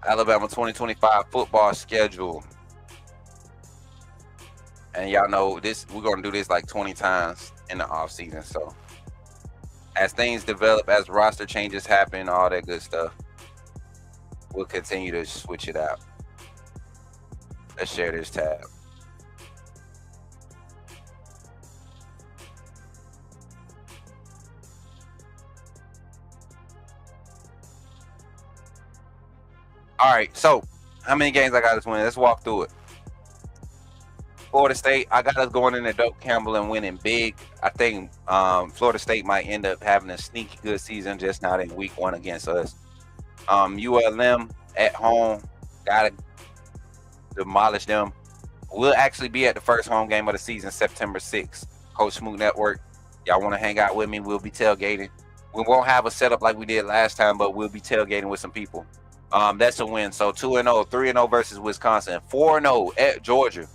Speaker 1: Alabama 2025 football schedule. And y'all know this, we're going to do this like 20 times in the offseason. So as things develop, as roster changes happen, all that good stuff, we'll continue to switch it out. Let's share this tab. All right, so how many games I got us winning? Let's walk through it. Florida State, I got us going into Doak Campbell and winning big. I think Florida State might end up having a sneaky good season, just not in week 1 against us. ULM at home. Gotta demolish them. We'll actually be at the first home game of the season, September 6th. Coach Smook Network. Y'all want to hang out with me? We'll be tailgating. We won't have a setup like we did last time, but we'll be tailgating with some people. That's a win. So 2-0, 3-0 versus Wisconsin, 4-0 at Georgia.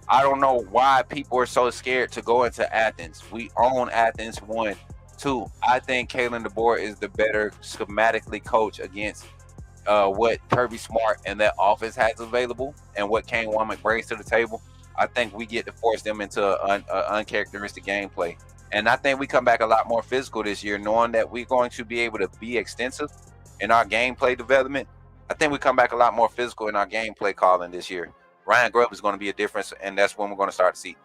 Speaker 1: I don't know why people are so scared to go into Athens. We own Athens. 1, 2. I think Kalen DeBoer is the better schematically coach against what Kirby Smart and that offense has available and what Kane Womack brings to the table. I think we get to force them into an uncharacteristic gameplay. And I think we come back a lot more physical this year, knowing that we're going to be able to be extensive in our gameplay development. I think we come back a lot more physical in our gaamenplay calling this year. Ryan Grubb is going to be a difference, and that's when we're going to start to see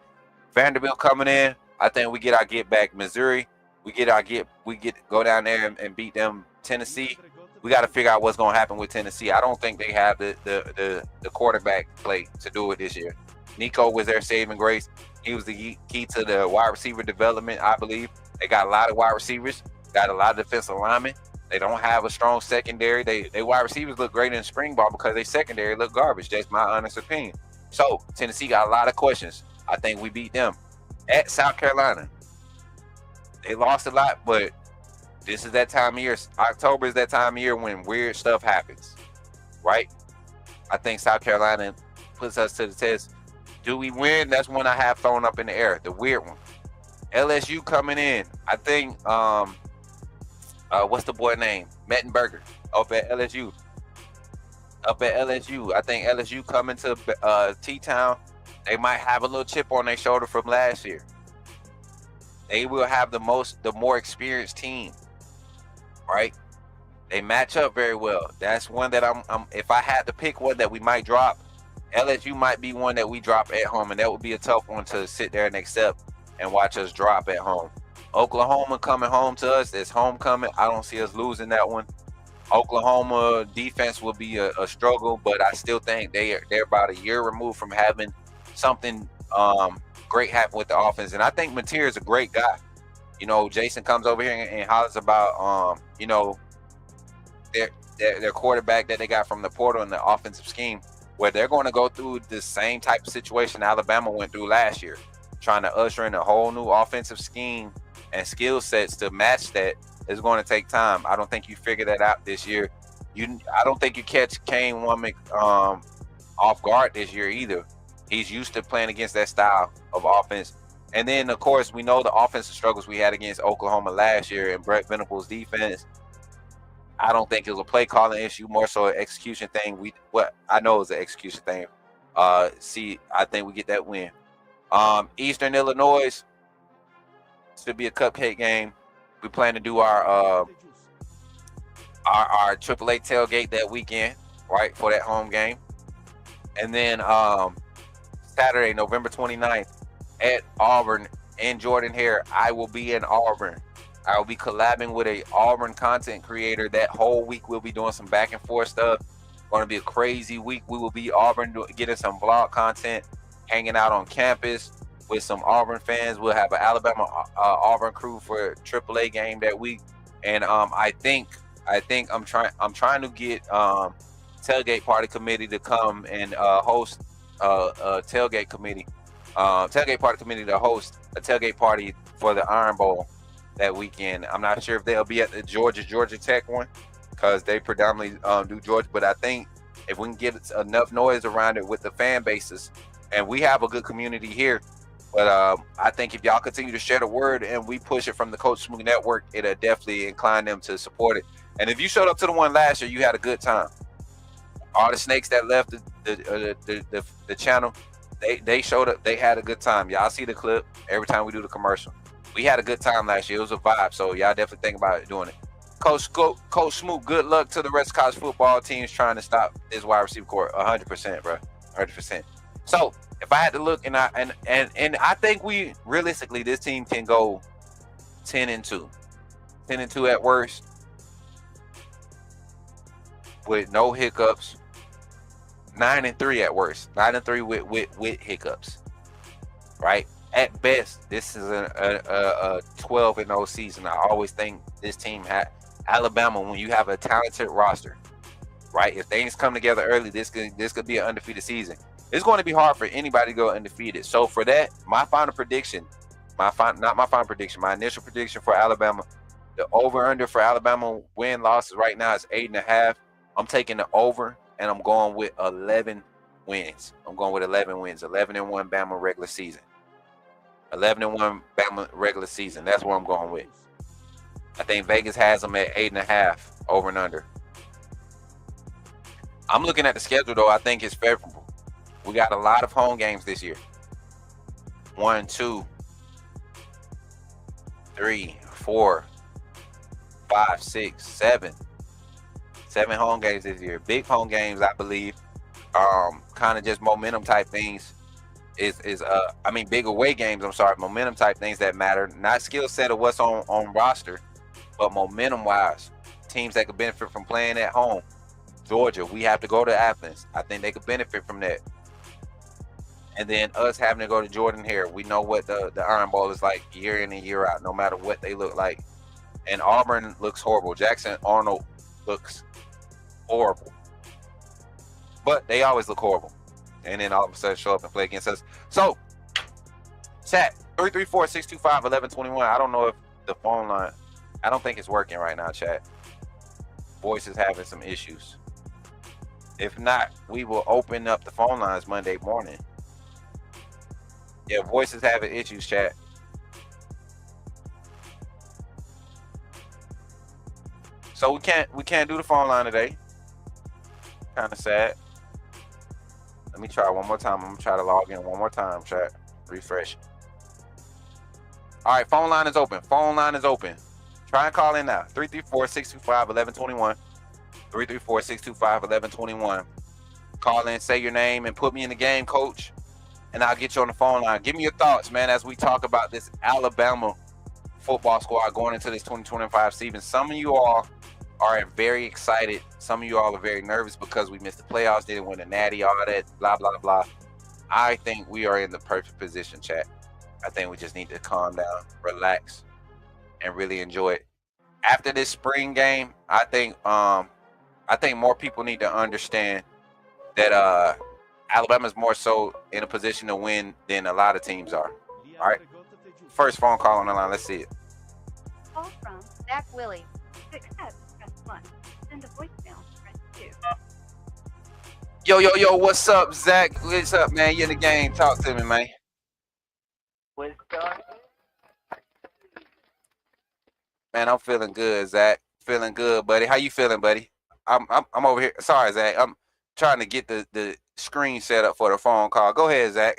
Speaker 1: Vanderbilt coming in. I think we get our get back. Missouri, we get to go down there and beat them. Tennessee, we got to figure out what's going to happen with Tennessee. I don't think they have the quarterback play to do it this year. Nico was their saving grace. He was the key to the wide receiver development, I believe. They got a lot of wide receivers, got a lot of defensive linemen. They don't have a strong secondary. They wide receivers look great in spring ball because they secondary look garbage. That's my honest opinion. So Tennessee got a lot of questions. I think we beat them. At South Carolina, they lost a lot, but this is that time of year. October is that time of year when weird stuff happens, right? I think South Carolina puts us to the test. Do we win? That's one I have thrown up in the air, the weird one. LSU coming in. I think, what's the boy name? Mettenberger up at LSU. I think LSU coming to T-Town. They might have a little chip on their shoulder from last year. They will have the more experienced team, right? They match up very well. That's one that I'm if I had to pick one that we might drop, LSU might be one that we drop at home, and that would be a tough one to sit there and accept and watch us drop at home. Oklahoma coming home to us, it's homecoming. I don't see us losing that one. Oklahoma defense will be a struggle, but I still think they're about a year removed from having something great happen with the offense. And I think Mateer is a great guy. You know, Jason comes over here and hollers about you know, their quarterback that they got from the portal and the offensive scheme, where they're going to go through the same type of situation Alabama went through last year, trying to usher in a whole new offensive scheme and skill sets to match that. Is going to take time. I don't think you figure that out this year. I don't think you catch Kane Womack off guard this year either. He's used to playing against that style of offense. And then, of course, we know the offensive struggles we had against Oklahoma last year and Brett Venables' defense. I don't think it was a play calling issue, more so an execution thing. What I know is an execution thing. I think we get that win. Eastern Illinois should be a cupcake game. We plan to do our AAA tailgate that weekend, right, for that home game. And then Saturday, November 29th at Auburn in Jordan-Hare, I will be in Auburn. I will be collabing with a Auburn content creator. That whole week we'll be doing some back and forth stuff. Going to be a crazy week. We will be Auburn getting some vlog content, hanging out on campus with some Auburn fans. We'll have an Alabama Auburn crew for a AAA game that week. And I think I'm trying to get tailgate party committee to come and host a tailgate party committee to host a tailgate party for the Iron Bowl that weekend. I'm not sure if they'll be at the Georgia Tech one because they predominantly do Georgia, but I think if we can get enough noise around it with the fan bases, and we have a good community here. But I think if y'all continue to share the word and we push it from the Coach Smook Network, it'll definitely incline them to support it. And if you showed up to the one last year, you had a good time. All the snakes that left the channel, they showed up. They had a good time. Y'all see the clip every time we do the commercial. We had a good time last year. It was a vibe. So y'all definitely think about doing it. Coach Smook, good luck to the rest of college football teams trying to stop this wide receiver core. 100%, bro. 100%. So if I had to look, and I think we realistically this team can go 10-2, 10-2 at worst, with no hiccups. 9-3 at worst, 9-3 with hiccups, right? At best, this is a 12-0 season. I always think this team had Alabama, when you have a talented roster, right? If things come together early, this could be an undefeated season. It's going to be hard for anybody to go undefeated. So for that, my final prediction, not my final prediction, my initial prediction for Alabama, the over/under for Alabama win losses right now is 8.5. I'm taking the over, and I'm going with 11 wins. I'm going with 11 wins, 11-1 Bama regular season. 11-1 Bama regular season. That's what I'm going with. I think Vegas has them at 8.5 over and under. I'm looking at the schedule though. I think it's favorable. We got a lot of home games this year. 1, 2, 3, 4, 5, 6, 7. 7 home games this year. Big home games, I believe. Kind of just momentum type things. Big away games. I'm sorry, momentum type things that matter. Not skill set of what's on roster, but momentum wise, teams that could benefit from playing at home. Georgia, we have to go to Athens. I think they could benefit from that. And then us having to go to Jordan-Hare. We know what the Iron Bowl is like year in and year out, no matter what they look like. And Auburn looks horrible. Jackson Arnold looks horrible. But they always look horrible. And then all of a sudden show up and play against us. So, chat, 334-625-1121. I don't know if the phone line, I don't think it's working right now, chat. Voice is having some issues. If not, we will open up the phone lines Monday morning. Yeah, voice is having issues, chat. So we can't do the phone line today. Kind of sad. Let me try one more time. I'm gonna try to log in one more time, chat. Refresh. All right, phone line is open. Phone line is open. Try and call in now. 334-625-1121. 334-625-1121. Call in, say your name, and put me in the game, coach. And I'll get you on the phone line. Give me your thoughts, man, as we talk about this Alabama football squad going into this 2025 season. Some of you all are very excited. Some of you all are very nervous because we missed the playoffs, didn't win the natty, all that, blah, blah, blah. I think we are in the perfect position, chat. I think we just need to calm down, relax, and really enjoy it. After this spring game, I think more people need to understand that Alabama's more so in a position to win than a lot of teams are. All right. First phone call on the line. Let's see it.
Speaker 8: Call from Zach Willie. To accept, press 1. Send a voicemail, press 2.
Speaker 1: Yo, what's up, Zach? What's up, man? You in the game. Talk to me, man.
Speaker 9: What's going?
Speaker 1: Man, I'm feeling good, Zach. Feeling good, buddy. How you feeling, buddy? I'm over here. Sorry, Zach. I'm trying to get the screen set up for the phone call. Go ahead, Zach.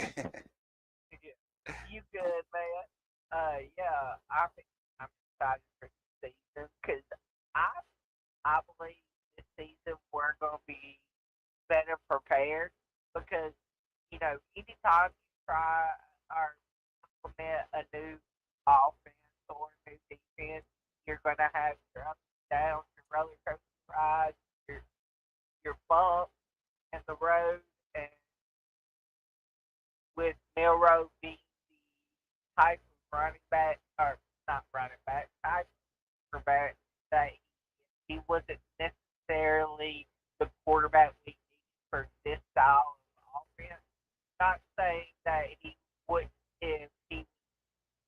Speaker 9: You good, man? Yeah, I'm excited for the season because I believe this season we're gonna be better prepared because anytime you try or implement a new offense or a new defense, you're gonna have your ups and downs, your roller coaster rides, your bumps in the road, and with Milroe being the type of running back, or not running back, type of quarterback that he wasn't necessarily the quarterback we need for this style of offense. Not saying that he would, if he,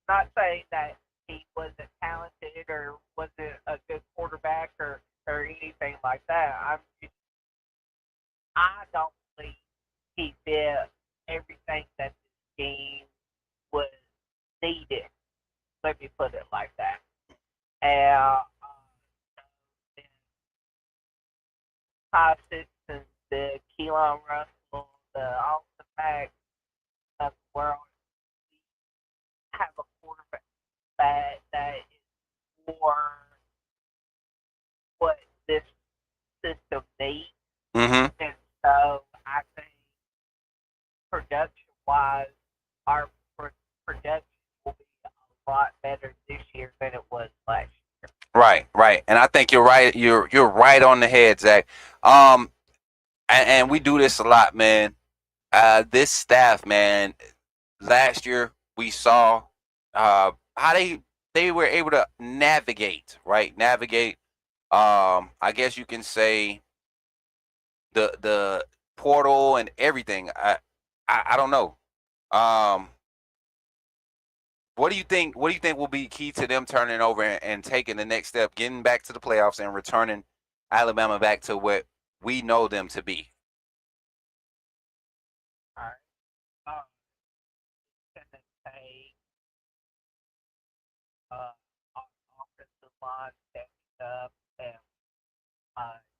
Speaker 9: not saying that he wasn't talented or wasn't a good quarterback or anything like that. I don't believe he did everything that this game was needed. Let me put it like that. And Ty Simpson, the Keelan Russell, the Austin Mack of the world, we have a quarterback that is more what this system needs.
Speaker 1: Mm-hmm.
Speaker 9: And so I think production-wise, our production will be a lot better this year than it was last year.
Speaker 1: Right. And I think you're right. You're right on the head, Zach. And we do this a lot, man. This staff, man, last year we saw how they were able to navigate, right? I guess you can say the portal and everything. I don't know. Um, what do you think? What do you think will be key to them turning over and taking the next step, getting back to the playoffs and returning Alabama back to what we know them to be?
Speaker 9: All right. It's gonna take offensive line stepping up and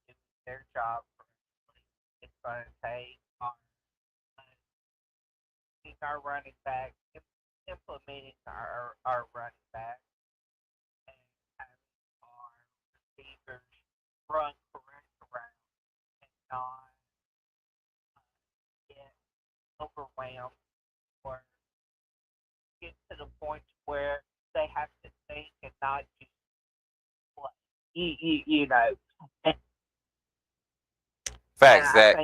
Speaker 9: doing their job correctly. It's gonna take our running back, implementing our running back, and having our receivers run correct around and not get overwhelmed or get to the point where they have to think and not just play. You know. And
Speaker 1: Facts, Zach.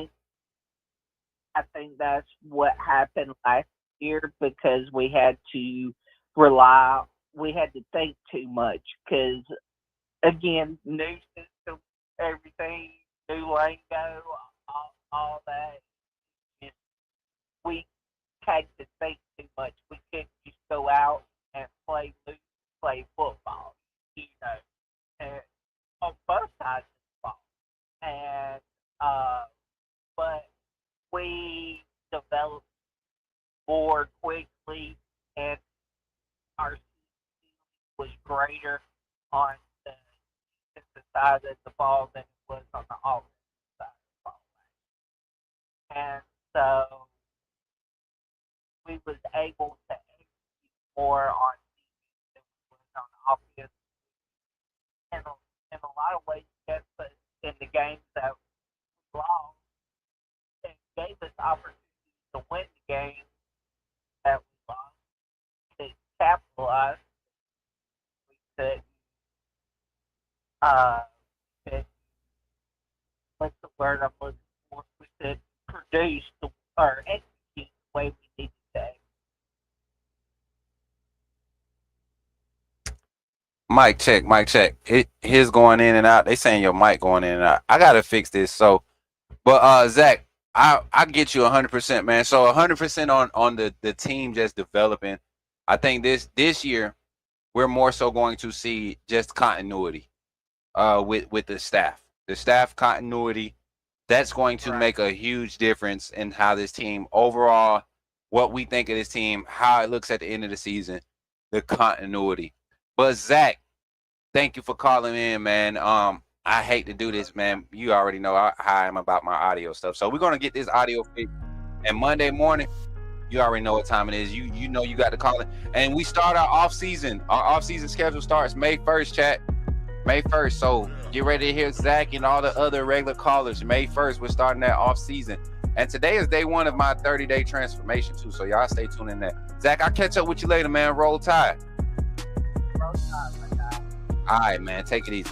Speaker 9: I think that's what happened last year because we had to think too much because, again, new system, everything, new lingo, all that. Just, we had to think too much. We couldn't just go out and play football, you know, and on both sides of the ball. And, but we developed more quickly, and our was greater on the defensive side of the ball than it was on the offensive side of the ball. And so we was able to execute more on defense than we was on offense. And in a lot of ways, that put us in the games that we lost and gave us opportunities to win the game that we lost, to capitalize. We could, what's the word I'm looking for? We could produce or execute the way we need to.
Speaker 1: Mic check, mic check. His going in and out. They saying your mic going in and out. I gotta fix this. So, but Zach, I get you 100%, man. So 100% on the team just developing. I think this year we're more so going to see just continuity with the staff continuity. That's going to make a huge difference in how this team overall, what we think of this team, how it looks at the end of the season, the continuity. But Zach, thank you for calling in, man. I hate to do this, man. You already know how I am about my audio stuff. So we're gonna get this audio fixed. And Monday morning, you already know what time it is. You know you got to call it. And we start our off season. Our off season schedule starts May 1st, chat. May 1st. So get ready to hear Zach and all the other regular callers. May 1st, we're starting that off season. And today is day one of my 30-day transformation too. So y'all stay tuned in there. Zach, I'll catch up with you later, man. Roll Tide.
Speaker 9: Roll Tide, my guy.
Speaker 1: All right, man. Take it easy.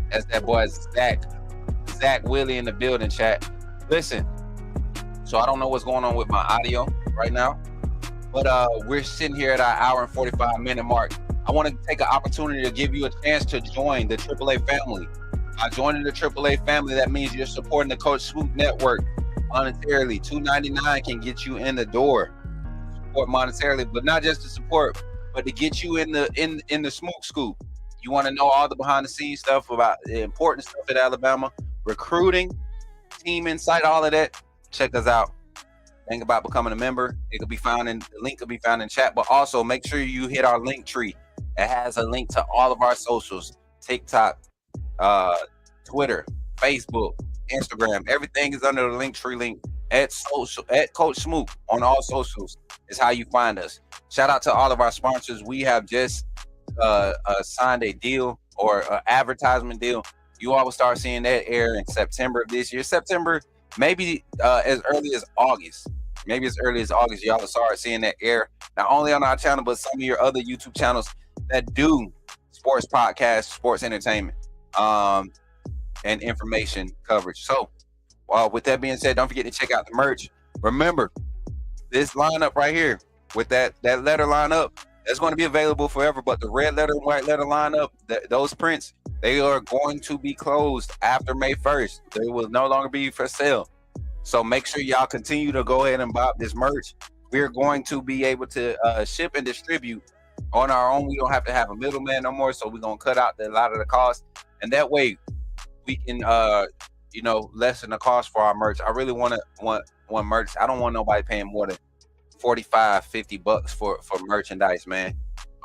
Speaker 1: That's that boy Zach Willie in the building, chat. Listen, so I don't know what's going on with my audio right now, but we're sitting here at our hour and 45-minute mark. I want to take an opportunity to give you a chance to join the AAA family. By joining the AAA family, that means you're supporting the Coach Smook Network monetarily. $2.99 can get you in the door. Support monetarily, but not just to support, but to get you in the Smook Scoop. You want to know all the behind the scenes stuff about the important stuff at Alabama, recruiting, team insight, all of that. Check us out. Think about becoming a member. The link could be found in chat, but also make sure you hit our link tree. It has a link to all of our socials: TikTok, Twitter, Facebook, Instagram. Everything is under the link tree link at Coach Smook on all socials is how you find us. Shout out to all of our sponsors. We have just signed a deal or an advertisement deal. You all will start seeing that air in September of this year. September, maybe as early as August. Maybe as early as August, y'all will start seeing that air not only on our channel, but some of your other YouTube channels that do sports podcasts, sports entertainment, and information coverage. So, with that being said, don't forget to check out the merch. Remember, this lineup right here with that letter lineup, that's going to be available forever. But the red letter and white letter lineup, those prints, They are going to be closed after May 1st. They will no longer be for sale. So make sure y'all continue to go ahead and buy this merch. We're going to be able to ship and distribute on our own. We don't have to have a middleman no more. So we're gonna cut out a lot of the cost, and that way we can lessen the cost for our merch. I really want merch. I don't want nobody paying more than $45-50 for merchandise, man.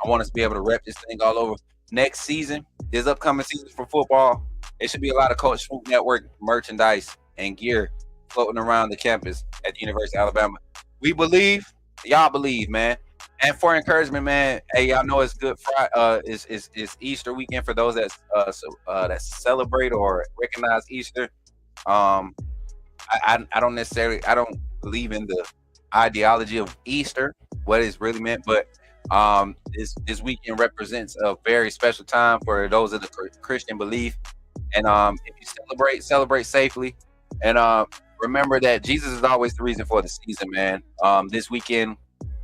Speaker 1: I want us to be able to rep this thing all over. Next season, this upcoming season for football, it should be a lot of Coach Smook Network merchandise and gear floating around the campus at the University of Alabama. We believe, y'all believe, man. And for encouragement, man, hey, y'all know it's Good Friday. It's Easter weekend for those that celebrate or recognize Easter. I don't believe in the ideology of Easter, what it's really meant, but this weekend represents a very special time for those of the Christian belief. And if you celebrate safely, and remember that Jesus is always the reason for the season, man. This weekend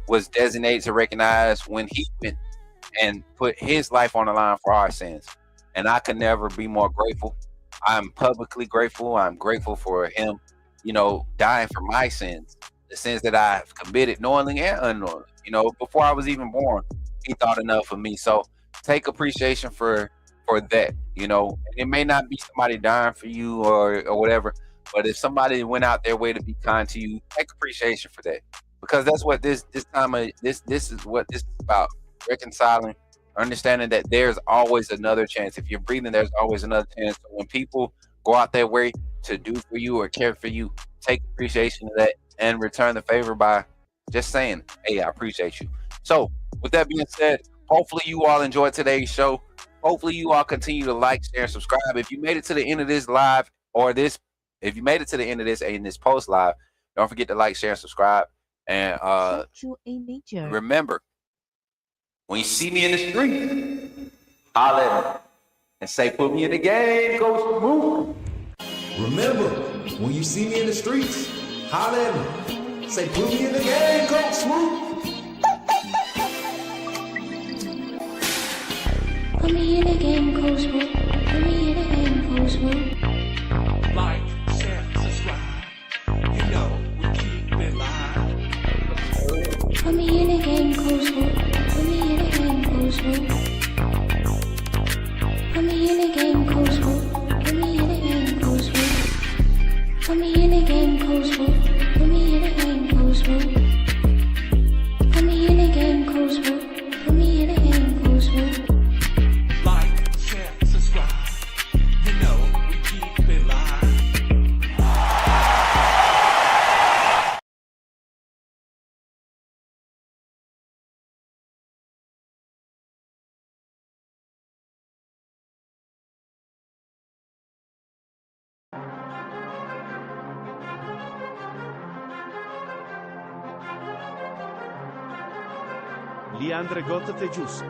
Speaker 1: was designated to recognize when he went and put his life on the line for our sins, and I could never be more grateful. I'm publicly grateful. I'm grateful for him, dying for my sins, the sins that I've committed knowingly and unknowingly. Before I was even born, he thought enough of me. So take appreciation for that. It may not be somebody dying for you or whatever, but if somebody went out their way to be kind to you, take appreciation for that, because that's what this is what this is about: reconciling, understanding that there's always another chance. If you're breathing, there's always another chance. So when people go out their way to do for you or care for you, take appreciation of that and return the favor by just saying, hey, I appreciate you. So with that being said, hopefully you all enjoyed today's show. Hopefully you all continue to like, share, and subscribe. If you made it to the end of this live if you made it to the end of this and this post live, don't forget to like, share, and subscribe. And remember, when you see me in the street, holler at me and say, put me in the game, Coach Smook.
Speaker 3: Remember, when you see me in the streets, holler at me. Say, put me in the game, Coach Smook.
Speaker 4: Put me in the game, Coach Smook. Put me in the game, Coach Smook.
Speaker 5: Like, share, subscribe. You know we keep it live.
Speaker 4: Put me in the game, Coach Smook. Put me in the game, Coach Smook. Put me in the game, Coach Smook. Put me in the game, Coach Smook. Put me in the game, Coach Smook. Put me in the game, Coach Smook. Put me in the game, Coach Smook. Put me in the game, Coach Smook.
Speaker 5: Like, share, subscribe. You know we keep it live.
Speaker 10: Leandre Gotte Tejus.